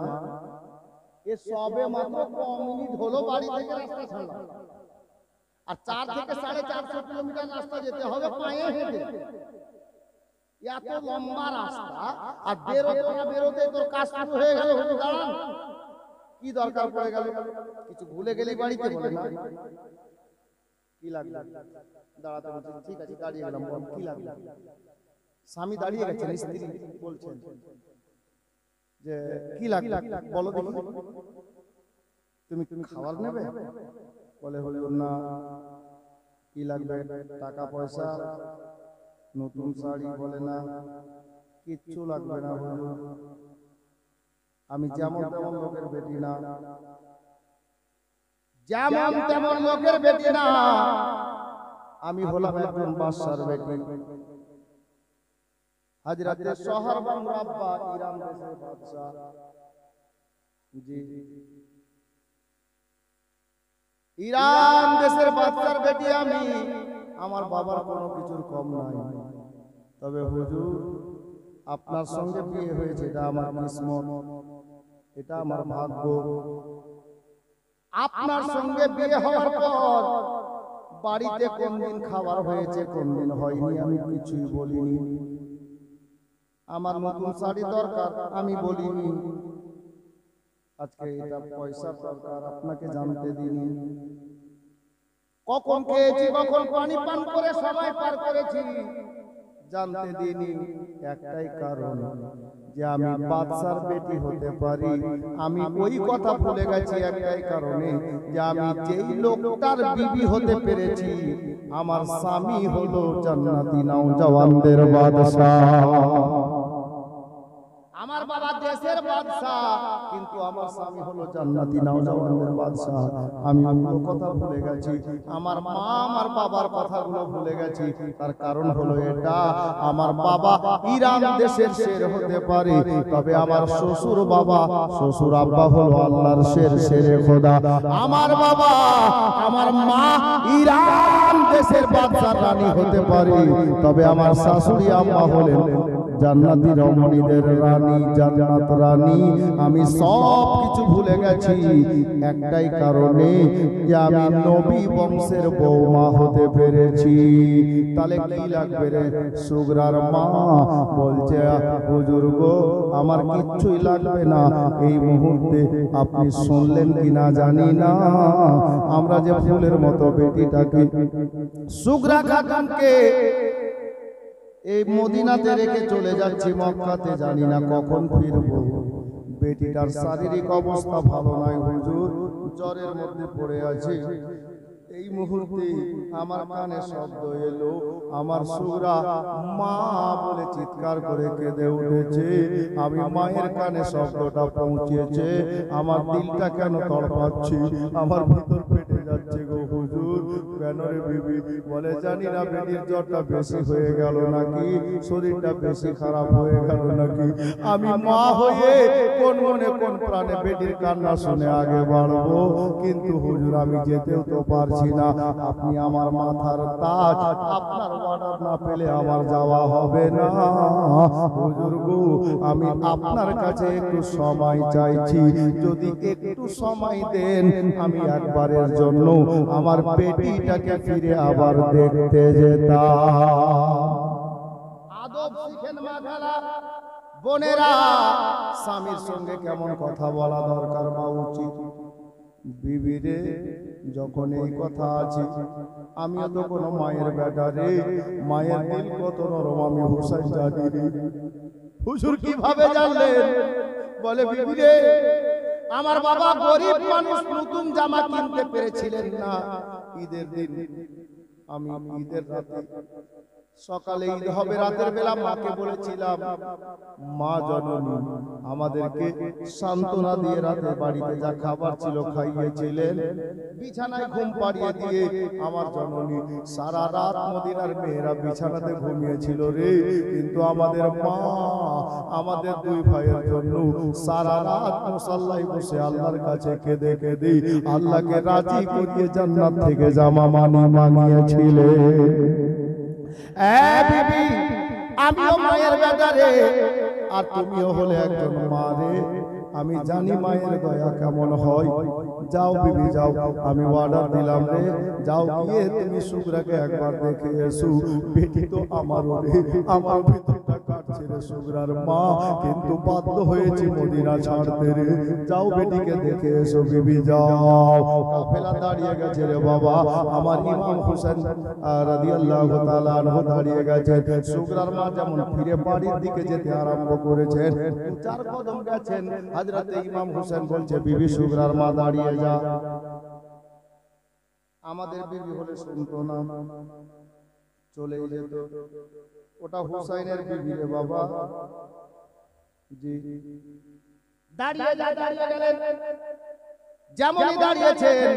এ সবে মাত্র কম মিনিট হলো বাড়ি থেকে রাস্তা ছাড়লাম, আর 4 থেকে 450 কিলোমিটার রাস্তা যেতে হবে পায়ে হেঁটে। এত লম্বা রাস্তা, আর বেরোতে না বেরোতে তোর কাজ শুরু হয়ে গেল, দাঁড়ান। কি দরকার পড়ে গেল? কিছু ভুলে গেলি বাড়িতে? বলে না, কি লাগবে? দাঁড়াতে বলছেন, ঠিক আছে দাঁড়িয়ে গেলাম, কি লাগবে? স্বামী দাঁড়িয়ে গেছেন, স্ত্রী বলছেন যে কি লাগবে বলো, তুমি খাবার নেবে? বলে হুজুর না। কি লাগবে? টাকা পয়সা, নতুন শাড়ি? বলে না, কিচ্ছু লাগবে না হুজুর, আমি যেমন তেমন লোকের বেটি না, যেমন তেমন লোকের বেটি না, আমি হলাম একজন বাদশার বেটি। হযরতে সোহর বানু আব্বা ইরান দেশের বাদশা। জি, ইরান দেশের বাদশার বেটি আমি, আমার বাবার কোনো কিছুর কম নাই। তবে হুজুর আপনার সঙ্গে বিয়ে হয়েছে, এটা আমার কিসমত, এটা আমার ভাগ্য। আপনার সঙ্গে বিয়ে হওয়ার পর বাড়িতে কোন দিন খাবার হয়েছে কোন দিন হয়নি আমি কিছুই বলিনি। আমার নতুন শাড়ি দরকার আমি বলিনি। আজকে এটা পয়সা দরকার আপনাকে জানতে দিইনি। কখন খেয়েছি, কখন পানি পান করে সময় পার করেছি জানতে দিইনি। একটাই কারণ যে আমি বাদশার বেটি হতে পারি, আমি ওই কথা ভুলে গেছি একটাই কারণে, যে আমি যেই লোকটার বিবি হতে পেরেছি আমার স্বামী হলো জান্নাতি নওজওয়ানদের বাদশাহ। আমার বাবা দেশের বাদশাহ, কিন্তু আমার স্বামী হলো জান্নাতি নওজওয়ানদের বাদশাহ। আমি ওই কথা ভুলে গেছি, আমার মা আমার বাবার কথাগুলো ভুলে গেছি। তার কারণ হলো এটা, আমার বাবা ইরান দেশের শের হতে পারে, তবে আমার শ্বশুর বাবা শ্বশুর আব্বা হলো আল্লাহর শের, শেরে খোদা। আমার বাবা আমার মা ইরান দেশের বাদশার রানী হতে পারে, তবে আমার শাশুড়ি আম্মা হলেন জান্নাতি রমণীদের রানী, জান্নাত রানী। আমি সব কিছু ভুলে গেছি একটাই কারণে, যে আমি নবী বংশের বৌমা হতে পেরেছি। তাহলে কি লাগবে রে? সুগরার মা বলছে, হুজুর গো আমার কিচ্ছুই লাগবে না। এই মুহূর্তে আপনি শুনলেন কিনা জানি না, আমরা যে ফুলের মতো বেটিটাকে সুগরা খাতুনকে এই মদিনাতে রেখে চলে যাচ্ছি মক্কাতে, জানি না কখন ফিরবো। বেটিটার শারীরিক অবস্থা ভালো নয় হুজুর, জ্বরের মধ্যে পড়ে আছে। এই মুহূর্তে আমার কানে শব্দ এলো, আমার সুগরা মা বলে চিৎকার করে কেঁদে উঠেছে। আমি মায়ের কানে শব্দটা পৌঁছেছে, আমার দিলটা কেন তড়পাচ্ছি, আমার ভিতর পেটে যাচ্ছে গো হুজুর। কেন রে বিবি? বলে জানি না, বেটির জ্বরটা বেশি হয়ে গেল নাকি, শরীরটা বেশি খারাপ হয়ে গেল নাকি। আমি মা হয়ে কোন মনে কোন প্রাণে বেটির কান্না শুনে আগে বাড়বো, কিন্তু হুজুর আমি যেতেও তো পারছি না। আপনি আমার মাথার তাজ, আপনার অর্ডার না পেলে আমার যাওয়া হবে না। হুজুর গো, আমি আপনার কাছে একটু সময় চাইছি, যদি একটু সময় দেন আমি একবারের জন্য আমার বেটিটাকে ফিরে আবার দেখতে যেতাম। আদব শিখেন মা খালা বোনেরা, স্বামীর সঙ্গে কেমন কথা বলা দরকার বা উচিত। বিবিরে যখন এই কথা আছে, আমিও তো কোনো মায়ের বেটা রে, মায়ের দিল কত নরম আমি হুসাইন জানি রে। হুজুর কিভাবে জানলেন? বলে বিবিরে, আমার বাবা গরিব মানুষ, নতুন জামা কিনতে পেরেছিলেন না ঈদের দিন। আমি ঈদের রাতে, সকালে ঈদ হবে রাতের বেলা, মাকে বলেছিলাম মা জননী আমাদেরকে সান্ত্বনা দিয়ে রাতে বাড়িতে যা খাবার ছিল খাইয়েছিলেন, বিছানায় ঘুম পাড়িয়ে দিয়ে আমার জননী সারা রাত মদিনার মেয়েরা বিছানাতে ঘুমিয়েছিল রে, কিন্তু আমাদের মা আমাদের দুই ভাইয়ের জন্য সারা রাত মুসাল্লায় বসে আল্লাহর কাছে কেঁদে কেঁদে আল্লাহকে রাজি করিয়ে জান্নাত থেকে জামা মানিয়েছিলেন। বিবি, আমিও মায়ের বেটা রে, আর তুমিও হলে একজন মা রে। আমি জানি মায়ের দয়া কেমন হয়। যাও বিবি যাও, আমি অর্ডার দিলাম রে, যাও গিয়ে তুমি সুগরাকে একবার দেখে এসো। বেটি তো আমারও রে, আমার ভিতরটা কাটছে রে সুগরার মা, কিন্তু বাধ্য হয়েছে মদিনা ছাড়তে রে। যাও বেটিকে দেখে এসো বিবি যাও। কাফেলা দাঁড়িয়ে গেছে রে বাবা, আমার ইমাম হোসেন রাদিয়াল্লাহু তাআলা আনহু দাঁড়িয়ে গেছেন। সুগরার মা যেমন ফিরে বাড়ির দিকে যেতে আরম্ভ করেছেন, চার কদম গেছেন, হযরতে ইমাম হোসেন বলছে বিবি সুগরার মা দাঁড়িয়ে যা। আমাদের বিবি হলে শুনতো না, চলে যেত। ওটা হুসাইনের বিবি রে বাবা। জি, দাঁড়িয়ে গেলেন। যেমনই দাঁড়িয়েছেন,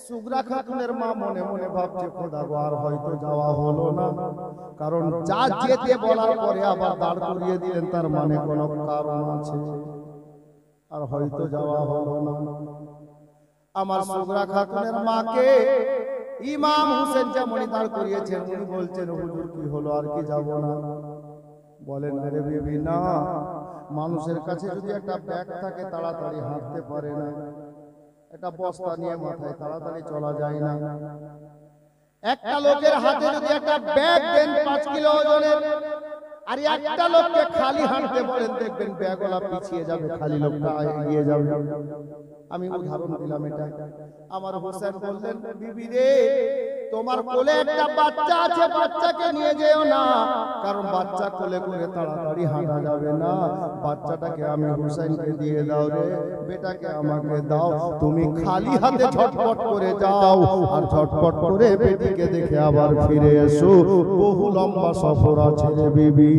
সুগরা খাতুনের মা মনে মনে ভাবছে খোদা গো, আর হয়তো যাওয়া হলো না, কারণ যা যেতে বলার পরে আবার দাঁড় করিয়ে দিলেন, তার মানে কোনো কারণ আছে, আর হয়তো যাওয়া হলো না। আমার সুগরা খাতুনের মাকে ইমাম হোসেন যেমনই দাঁড় করিয়েছেন, উনি বলছেন হুজুর কি হলো, আর কি যাব না? বলেন আরে বিবি না, মানুষের কাছে যদি একটা ব্যাগ থাকে তাড়াতাড়ি হাঁটতে পারে না, একটা বস্তা নিয়ে মাথায় তাড়াতাড়ি চলা যায় না। একটা লোকের হাতে যদি একটা ব্যাগ দেন 5 কিলো ওজনের, আর একটা লোককে খালি হাঁটতে বলেন, দেখবেন ব্যাগওয়ালা পিছিয়ে যাবে, খালি লোকটা এগিয়ে যাবে। আমি উদাহরণ দিলাম এটা। আমার হোসেন বললেন বিবি রে, তোমার কোলে একটা বাচ্চা আছে, বাচ্চাকে নিয়ে যেও না, কারণ বাচ্চা কোলে করে তাড়াতাড়ি হাঁটা যাবে না। বাচ্চাটাকে আমি হোসেনকে দিয়ে দাও রে, বেটাকে আমাকে দাও, তুমি খালি হাতে ঝটপট করে যাও, আর ঝটপট করে বেটিকে দেখে আবার ফিরে এসো, বহু লম্বা সফর আছে রে বিবি।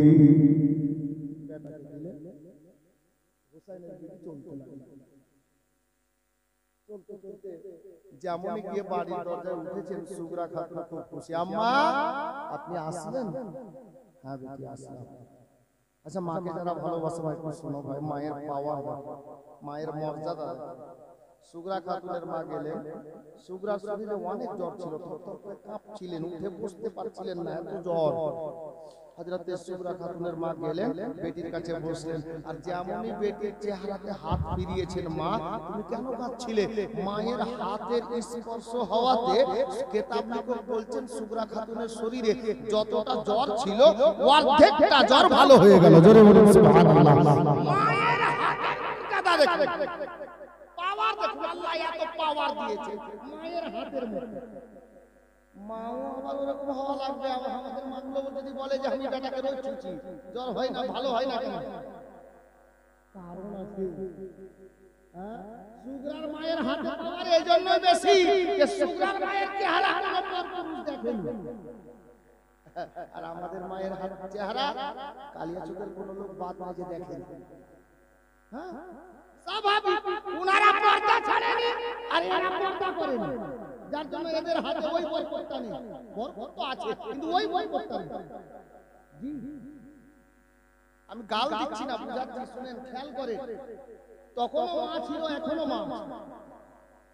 যেমনই গিয়ে বাড়ির দরজায় উঠেছেন, সুগরা খাতুন খুব খুশি। আম্মা আপনি আসলেন? হ্যাঁ বেটি আসলাম। আচ্ছা, মাকে যারা ভালোবাসে ভাই একটু শোনো ভাই, মায়ের পাওয়ার, মায়ের মর্যাদা। সুগরা খাতুনের মা গেলেন, সুগরার শরীরে অনেক জ্বর ছিল, থরথর করে কাঁপছিলেন, উঠে বসতে পারছিলেন না, এত জ্বর। হযরতে সুগরা খাতুনের মা গেলেন, বেটির কাছে বসলেন, আর যেমনই বেটির চেহারাতে হাত ফিরিয়েছেন, মা তুমি কেন কাঁদছিলে? মায়ের হাতের স্পর্শ হওয়াতে কিতাব লেখক বলছেন সুগরা খাতুনের শরীরে যতটা জ্বর ছিল অর্ধেকটা জ্বর ভালো হয়ে গেল। জোরে বলুন সুবহানাল্লাহ। মায়ের হাতের কাদা দেখুন, পাওয়ার দেখুন, আল্লাহ এত পাওয়ার দিয়েছে মায়ের হাতের মধ্যে। মাও আবার ওরকম হওয়া লাগবে। আমাদের মাগুলো যদি বলে যে আমি বেটাকে রোজ ছুঁচি, জ্বর হয় না, ভালো হয় না কেন? কারণ আছে। সুগরার মায়ের হাতে পাওয়ার এই জন্য বেশি যে সুগরার মায়ের চেহারা কোনো পরপুরুষ দেখেনি, আর আমাদের মায়ের হাত চেহারা কালিয়া চোখের কোনো লোক বাদ মাঝে দেখেন। হ্যাঁ স্বাভাবিক, উনারা পর্দা ছাড়েনি আর এরা পর্দা করেনি, যার জন্য এদের হাতে ওই বরকতটা নেই। বরকত তো আছে কিন্তু ওই বরকতটা নেই। জি আমি গাল দিচ্ছি না, বুঝাচ্ছি, শুনেন, খেয়াল করে। তখনও মা ছিল, এখনো মা।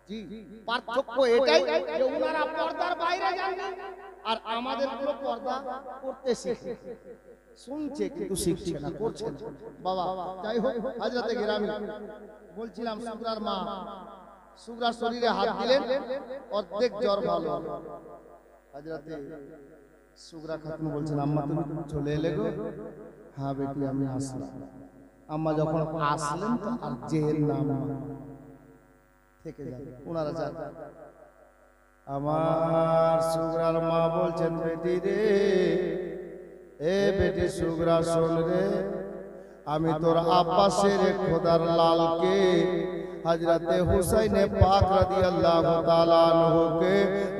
জি পার্থক্য এটাই যে উনারা পর্দার বাইরে যান আর আমাদের পুরো পর্দা করতে শিখে, শুনছে কিন্তু শিখছে না, করছে না। বাবা যাই হোক, হযরতে গিরামি বলছিলাম, সুগরার মা সুগরার শরীরে হাত দিলেন, অর্ধেক জ্বর ভালো। হযরতে সুগরা খাতুন বলছেন, আম্মা তুমি চলে এলে গো? হ্যাঁ বেটি আমি আসলাম। আম্মা যখন আসলেন তো আর জেল নাম থেকে যাবে, ওনারা যান। আমার সুগরার মা বলছেন, বেটি রে, এ বেটি সুগরা শোন রে, আমি তোর আব্বাসের খোদার লালকে হযরতে হুসাইনে পাক রাদিয়াল্লাহু তাআলা আনহুকে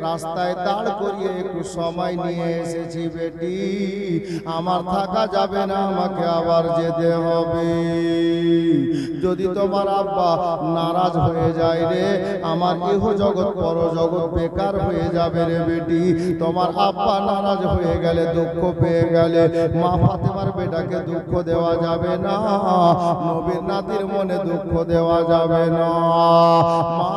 রাস্তায় দাঁড় করিয়ে একটু সময় নিয়ে এসেছি। বেটি আমার থাকা যাবে না, আমাকে আবার যেতে হবে। যদি তোমার আব্বা নারাজ হয়ে যায় রে, আমার ইহ জগৎ পর জগৎ বেকার হয়ে যাবে রে বেটি। তোমার আব্বা নারাজ হয়ে গেলে, দুঃখ পেয়ে গেলে, মা ফাতেমার বেটাকে দুঃখ দেওয়া যাবে না, নবীর নাতির মনে দুঃখ দেওয়া যাবে না। মা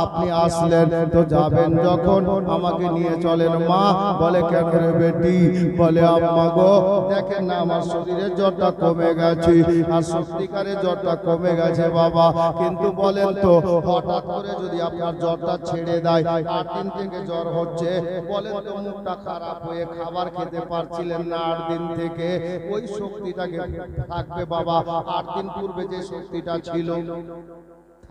আপনি আসলেন তো যাবেন যখন আমাকে নিয়ে চলেন। মা বলে, কেন রে বেটি? বলে, আম্মা গো দেখেন না আমার শরীরের জ্বরটা কমে গেছে, আর সত্যিকারের জ্বরটা কমে গেছে বাবা, কিন্তু বলেন তো হঠাৎ করে যদি আপনার জ্বরটা ছেড়ে দেয়, 8 দিন থেকে জ্বর হচ্ছে, বলেন তো মুখটা খারাপ হয়ে খাবার খেতে পারছিলেন না 8 দিন থেকে, ওই শক্তিটাকে থাকবে বাবা? 8 দিন পূর্বে যে শক্তিটা ছিল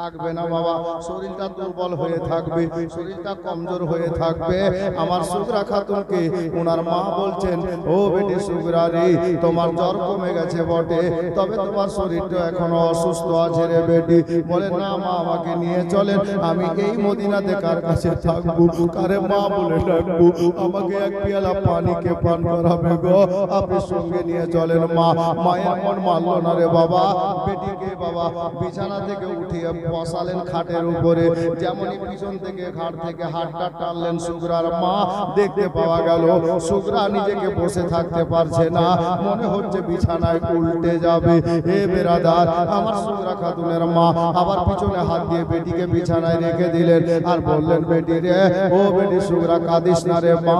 থাকবে না বাবা, শরীরটা দুর্বল হয়ে থাকবে, শরীরটা কমজোর হয়ে থাকবে। আমার সুগরা খাতুনকে ওনার মা বলছেন, ও বেটি সুগরা রে, তোমার জ্বর কমে গেছে বটে, তবে তোমার শরীরটা এখনো অসুস্থ আছে রে বেটি। বলে, না মা আমাকে নিয়ে চলেন, আমি এই মদিনাতে কার কাছে থাকবো, কারে মা বলে ডাকবো, আমাকে এক পেয়ালা পানিকে পান করাবে গো, আপনি সঙ্গে নিয়ে চলেন। মা মায়ের মন মানল না রে বাবা, বেটিকে বাবা বিছানা থেকে উঠিয়ে বসালেন খাটের উপরে, যেমনই পিছন থেকে ঘাট থেকে হাতটা টানলেন সুগরার মা, দেখতে পাওয়া গেল সুগরা নিজেকে বসে থাকতে পারছে না, মনে হচ্ছে বিছানায় উল্টে যাবে। হে বেরাদার, আমার সুগরা খাতুনের মা আবার পিছনে হাত দিয়ে বেটিকে বিছানায় রেখে দিলেন, আর বললেন, বেটি রে, ও বেটি সুগরা কাঁদিস না রে মা,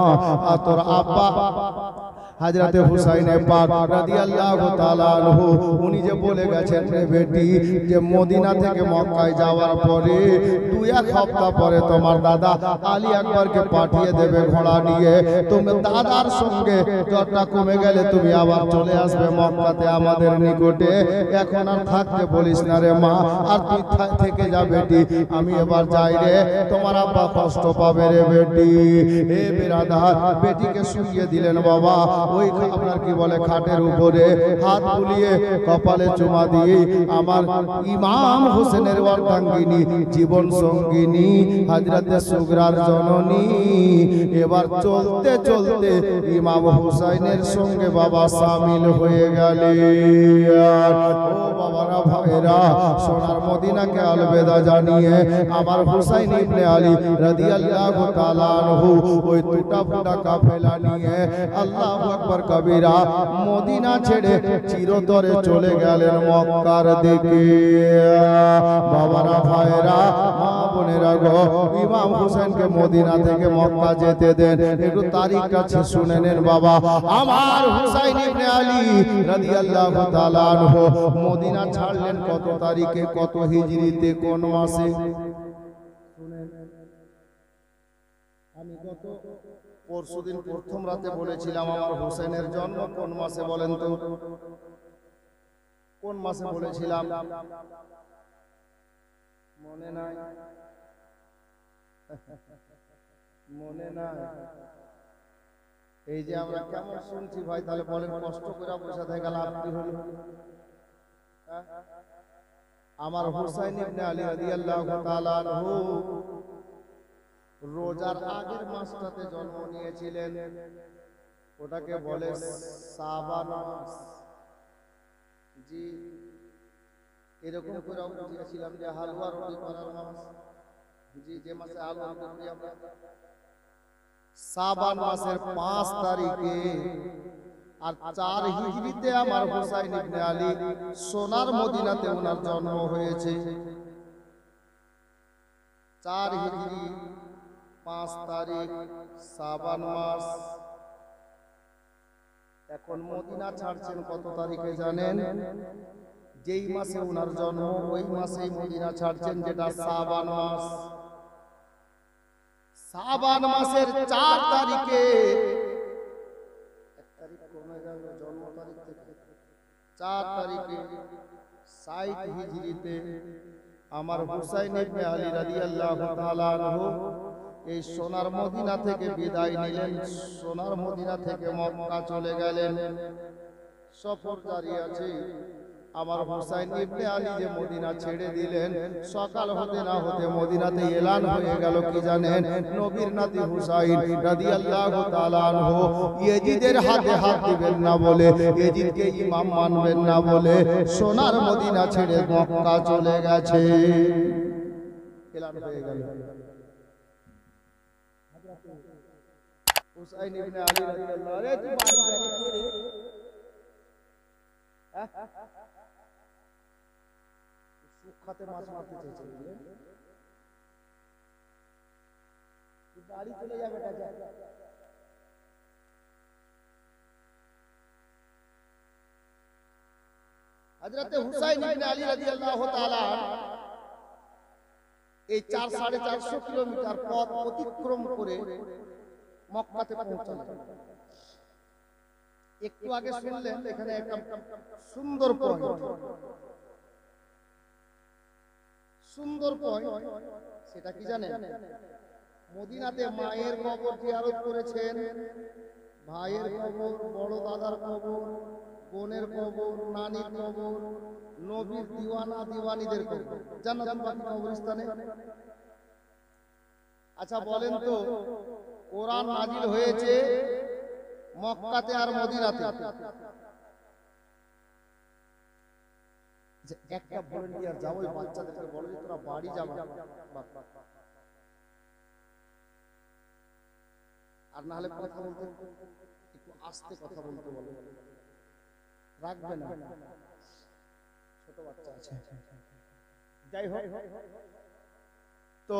আর তোর আব্বা হযরতে হুসাইন পাক রাদিয়াল্লাহু তাআলা আনহু উনি যে বলে গেছেন রে বেটি, যে মদিনা থেকে মক্কায় যাওয়ার পরে 2-1 সপ্তাহ পরে তোমার দাদা আলী আকবরকে পাঠিয়ে দেবে ঘোড়া নিয়ে, তুমি দাদার সঙ্গে জ্বরটা কমে গেলে তুমি আবার চলে আসবে মক্কাতে আমাদের নিকটে, এখন আর থাকতে বলিস না রে মা, আর তুই থেকে যা বেটি, আমি এবার যাই রে, তোমার আব্বা কষ্ট পাবে রে বেটি। হে বিরাদার, বেটিকে শুইয়ে দিলেন বাবা ওই আপনার কি বলে খাটের উপরে, হাত বুলিয়ে কপালে চুমা দিয়ে আমার ইমাম হোসেনের অর্ধাঙ্গিনী, জীবন সঙ্গিনী হযরতে সুগরার জননী এবার চলতে চলতে ইমাম হোসেনের সঙ্গে বাবা শামিল হয়ে গেলেন। ও বাবারা ভাইরা, সোনার মদিনাকে আলবেদা জানিয়ে আমার হুসাইন ইবনে আলী রাদিয়াল্লাহু তাআলা আনহু ওই টুটা ফুটা কাফেলা নিয়ে আল্লাহু আকবার কবিরা মদিনা ছেড়ে চিরতরে চলে গেলেন মক্কার দিকে। বাবারা ভাইরা, মা বোনেরা গো, ইমাম হোসেনকে মদিনা থেকে মক্কা যেতে দেন, একটু তারিখটা শুনে নেন বাবা। আমার হুসাইন ইবনে আলী রাদিয়াল্লাহু তাআলা আনহু মদিনা ছাড়লেন কত তারিখে, কত হিজরিতে, কোন মাসে? আমি গত পরশুদিন প্রথম রাতে বলেছিলাম আমার হোসেনের জন্ম কোন মাসে, বলেন তো কোন মাসে বলেছিলাম? মনে নাই? মনে নাই? এই যে আমরা কেমন শুনছি ভাই, তাহলে বলেন কষ্ট করে বসে থেকে লাভ কি হলো? আমার হুসাইন ইবনে আলী রাদিয়াল্লাহু তাআলা আনহু রোজার আগের মাসটাতে জন্ম নিয়েছিলেন, ওটাকে বলে শাবান মাস। জি, এরকম করে আমরা বুঝিয়েছিলাম যে হালুয়া রুটি করার মাস। জি, যে মাসে হালুয়া রুটি আমরা শাবান মাসের 5 তারিখে আর 4 হিজরিতে আমার হুসাইন ইবনে আলী সোনার মদিনাতে ওনার জন্ম হয়েছে। 4 হিজরি 5 তারিখ শাবান মাস। এখন মদিনা ছাড়ছেন কত তারিখে জানেন? যেই মাসে ওনার জন্ম ওই মাসেই মদিনা ছাড়ছেন, যেটা শাবান মাস। শাবান মাসের 4 তারিখে, 1 তারিখ কমে গেল জন্ম তারিখ থেকে, 4 তারিখে 60 হিজরিতে আমার হুসাইন ইবনে আলী রাদিয়াল্লাহু তাআলা আনহু এই সোনার মদিনা থেকে বিদায় নিলেন, সোনার মদিনা থেকে মক্কা চলে গেলেন। সফর জারি আছে। আমার হুসাইন ইবনে আলী যে মদিনা ছেড়ে দিলেন, সকাল হতে না হতে মদিনাতে এলান হয়ে গেল কি জানেন? নবীর নাতি হুসাইন রাদিয়াল্লাহু তাআলা আনহু ইয়েজিদের হাতে হাত দিবেন না বলে, ইয়েজিদকে ইমাম মানবেন না বলে সোনার মদিনা ছেড়ে মক্কা চলে গেছে। এলান হয়ে গেল। হুসাইন ইবনে আলী রাদিয়াল্লাহু, আরে তুই বাড়ি যাবি রে? সুখাতে মাছ মারতে চাইছিস, তুই বাড়ি চলে যাবে। হযরত হুসাইন ইবনে আলী রাদিয়াল্লাহু তাআলা এই 4-4.5 কিলোমিটার পথ অতিক্রম করে মক্কাতে পৌঁছালেন। একটু আগে শুনলেন এখানে একটা সুন্দর পয়েন্ট, সুন্দর পয়েন্ট। সেটা কি জানেন? মদিনাতে মায়ের কবর জিয়ারত করেছেন, ভাইয়ের কবর, বড় দাদার কবর, বোনের কবর, নানির কবর, নবীর দিওয়ানা দিওয়ানিদের কবর জান্নাতুল বাকি কবরস্থানে। আচ্ছা বলেন তো, কোরআন নাজিল হয়েছে মক্কাতে আর মদিনাতে। যে একটা ভলান্টিয়ার যাও ওই বাচ্চাদেরকে বলো যে তোরা বাড়ি যাবা, আর না হলে কথা বলতে একটু আস্তে কথা বলতে বলো, রাখবে না, ছোট বাচ্চা আছে। যাই হোক, তো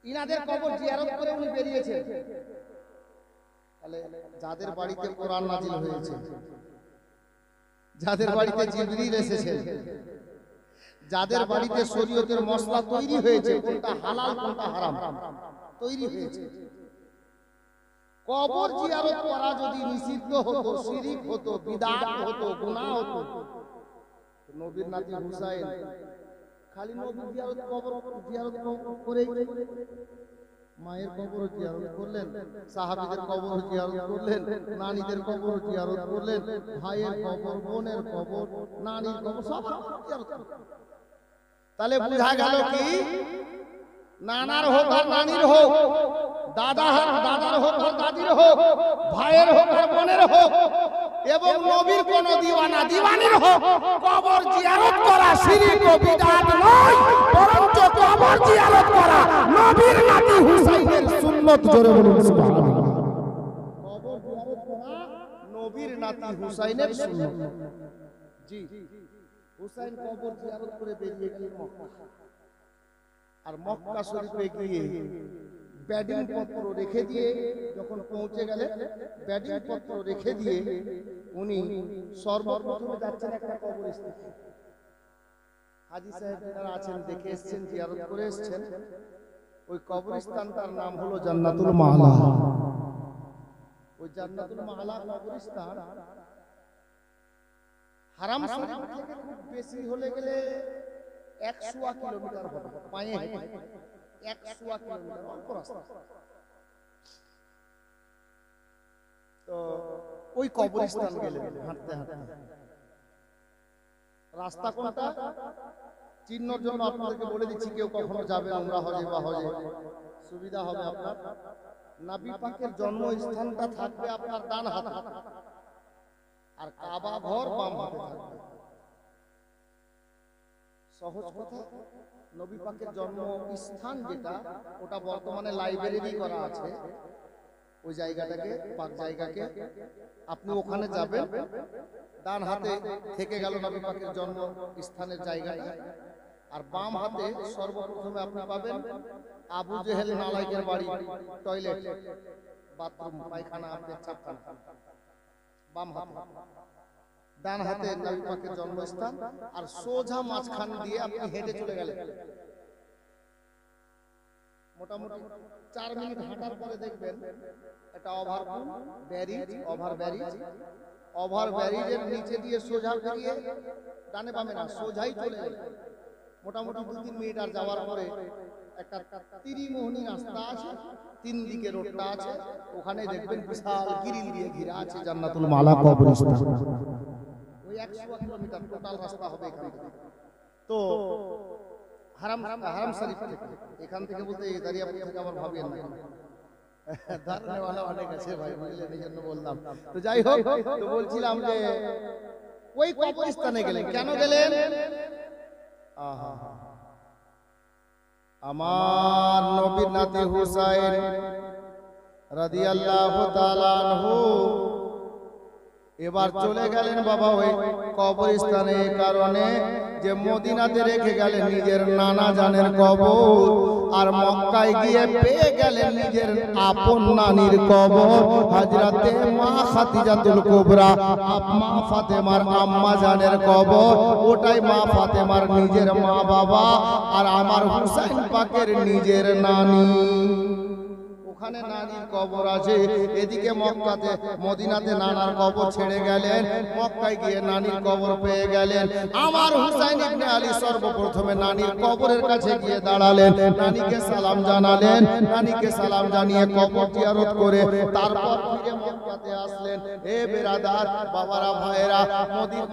ইনাদের কবর জিয়ারত করে উনি বেরিয়েছেন। তাহলে যাদের বাড়িতে কোরআন নাজিল হয়েছে, যাদের বাড়িতে জিবরিল এসেছে, যাদের বাড়িতে শরীয়তের মসলা তৈরি হয়েছে, কোনটা হালাল কোনটা হারাম তৈরি হয়েছে, কবর জিয়ারত করা যদি নিষিদ্ধ হতো, শিরিক হতো, বিদআত হতো, গুনাহ হতো, নবীর নাতি হুসাইন খালি নবীর জিয়ারত কবর জিয়ারত করে মায়ের কবর জিয়ারত করলেন, সাহাবীদের কবর জিয়ারত করলেন, নানীদের কবর জিয়ারত করলেন, ভাইয়ের কবর, বোনের কবর, নানীর কবর সব জিয়ারত করলেন। তাহলে বোঝা গেল কি, নানার হোক আর নানির হোক, দাদার হোক আর দাদির হোক, ভাইয়ের হোক আর বোনের হোক, এবং নবীর কোন দিওয়ানা দিওয়ানির হোক, কবর জিয়ারত করা শিরক ও বিদআত নয়, বরঞ্চ কবর জিয়ারত করা নবীর নাতি হুসাইনের সুন্নাত। জোরে বলুন সুবহানাল্লাহ। কবর জিয়ারত করা নবীর নাতি হুসাইনের সুন্নাত। জি, হুসাইন কবর জিয়ারত করে বেরিয়ে গেলেন মক্কা। আর মক্কা শরীফে গিয়ে ব্যাডিং পত্র রেখে দিয়ে যখন পৌঁছে গেলেন, ব্যাডিং পত্র রেখে দিয়ে উনি সর্বপ্রথমে যাচ্ছেন একটা কবরস্থানে। হাজী সাহেব যারা আছেন দেখে এসেছেন, জিয়ারত করে এসেছেন। ওই কবরস্থানটার নাম হলো জান্নাতুল মাআলা। ওই জান্নাতুল মাআলা কবরস্থান হারাম শরীফ থেকে খুব বেশি হলে গেলে 100 কিলোমিটার হবে, পায়ে 100 কিলোমিটার অল্প রাস্তা। তো ওই কবরস্থান গেলেন হাঁটতে হাঁটতে। রাস্তা কোনটা চিহ্নর জন্য আপনাদেরকে বলে দিচ্ছি, কেউ কখনো যাবেন উমরা হজে বা হজে, সুবিধা হবে আপনার। নবী পাকের জন্মস্থানটা থাকবে আপনার ডান হাতে, আর কাবা ঘর বাম হাতে থাকবে। সহজ কথা, নবী পাকের জন্মস্থান যেটা, ওটা বর্তমানে লাইব্রেরি করা আছে। ওই জায়গাটাকে, পাক জায়গাকে আপনি ওখানে যাবেন, ডান হাতে থেকে গেল নবী পাকের জন্মস্থানের জায়গাটা, আর বাম হাতে সর্বপ্রথমে আপনি পাবেন আবু জেহেল নালাইকের বাড়ি, টয়লেট, বাথরুম, পায়খানা, পেচ্ছাবখানা, বাম হাতে। ডান হাতে নবী পাকের জন্মস্থান, আর সোজা মাঝখান দিয়ে আপনি হেঁটে চলে গেলেন। মোটামুটি 4 মিনিট হাঁটার পরে দেখবেন একটা ওভার ব্যারিজের নিচে দিয়ে সোজা বেরিয়ে, ডানে বামে না, সোজাই চলে গেলেন। মোটামুটি 2-3 মিনিট আর যাওয়ার পরে একটা ত্রিমোহনী রাস্তা আছে, 3 দিকে রোডটা আছে, ওখানে দেখবেন বিশাল গ্রিল দিয়ে ঘিরা আছে জান্নাতুল মালা কবরস্থান। ওই 100 কিলোমিটার টোটাল রাস্তা হবে এখান থেকে। তো হারাম শরীফ থেকে, এখান থেকে বলতে দারিয়াপুর থেকে আবার ভাবেন না, ধারণেওয়ালা অনেক আছে ভাই, বুঝলেন, এই জন্য বললাম। তো যাই হোক, তো বলছিলাম যে ওই কবরস্থানে গেলেন, কেন গেলেন? আমার নবীর নাতি হুসাইন রাদিয়াল্লাহু তাআলা আনহু এবার চলে গেলেন বাবা ওই কবরস্থানে, এই কারণে যে মদিনাতে রেখে গেলেন নিজের নানা জানের কবর, আর মক্কায় গিয়ে পেয়ে গেলেন নিজের আপন নানির কবর, হযরতে মা খাদিজাতুল কুবরা, মা ফাতেমার আম্মা জানের কবর। ওটাই মা ফাতেমার নিজের মা বাবা, আর আমার হুসাইন পাকের নিজের নানি। ওখানে নানির কবর আছে, এদিকে মক্কাতে মদিনাতে নানার কবর ছেড়ে গেলেন, মক্কায় গিয়ে নানির কবর পেয়ে গেলেন। আমার হুসাইন ইবনে আলী সর্বপ্রথমে নানির কবরের কাছে গিয়ে দাঁড়ালেন, নানিকে সালাম জানালেন, নানিকে সালাম জানিয়ে কবর জিয়ারত করে তারপর ফিরে মক্কাতে আসলেন। হে বেরাদার, বাবারা, ভাইয়েরা,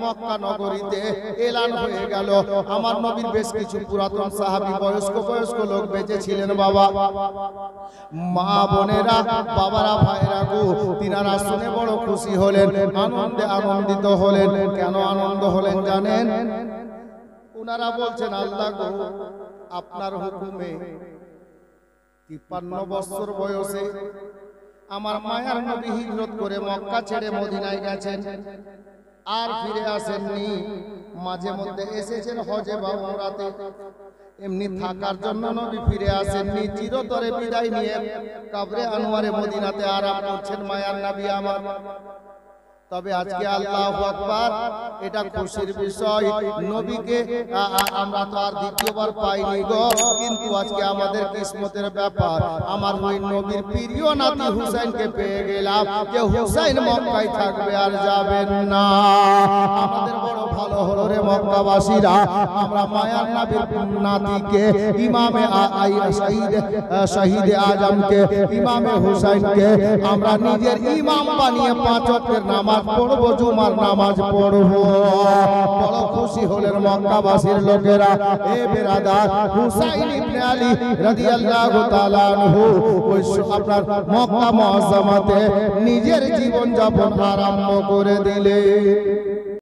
মক্কা নগরীতে এলান হয়ে গেল। আমার নবীর বেশ কিছু পুরাতন সাহাবী, বয়স্ক লোক বেঁচে ছিলেন বাবা। মা বোনেরা, বাবারা, ভাইরা গো, তিনারা শুনে বড় খুশি হলেন, আনন্দে আনন্দিত হলেন। কেন আনন্দ হলেন জানেন? ওনারা বলছেন, আল্লাহ গো, আপনার হুকুমে 53 বছর বয়সে আমার মায়ার নবী হিজরত করে মক্কা ছেড়ে মদিনায় গেছেন, আর ফিরে আসেননি। মাঝে মধ্যে এসেছেন হজে বা উমরাতে, এমনি থাকার জন্য নবী ফিরে আসেননি। চিরতরে বিদায় নিয়ে কবরে আনোয়ারে মদিনাতে আরাম করছেন মায়ার নবী আমার। তবে আজকে আল্লাহু আকবার, এটা খুশির বিষয়, নবীকে আমরা তো আর দ্বিতীয়বার পাইনি গো, কিন্তু আজকে আমাদের কিসমতের ব্যাপার, আমার ওই নবীর প্রিয় নাতি হুসাইনকে পেয়ে গেলাম, যে হুসাইন মক্কায় থাকবে আর যাবেন না। আমাদের বড় ভালো হলো রে মক্কাবাসীরা, আমরা মায়ার নবীর নাতিকে, ইমামে শহীদ আজমকে, ইমামে হুসাইনকে আমরা নিজের ইমাম বানিয়ে 5 ওয়াক্তের নামাজ পড়বো, জুমার নামাজ পড়বো। বড় খুশি হলেন মক্কাবাসীর লোকেরা। এ বেরাদার, হুসাইন ইবনে আলী রাদিয়াল্লাহু তাআলা আনহু ওই আপনার মক্কা মুআজ্জামাতে নিজের জীবন যাপন আরম্ভ করে দিলেন।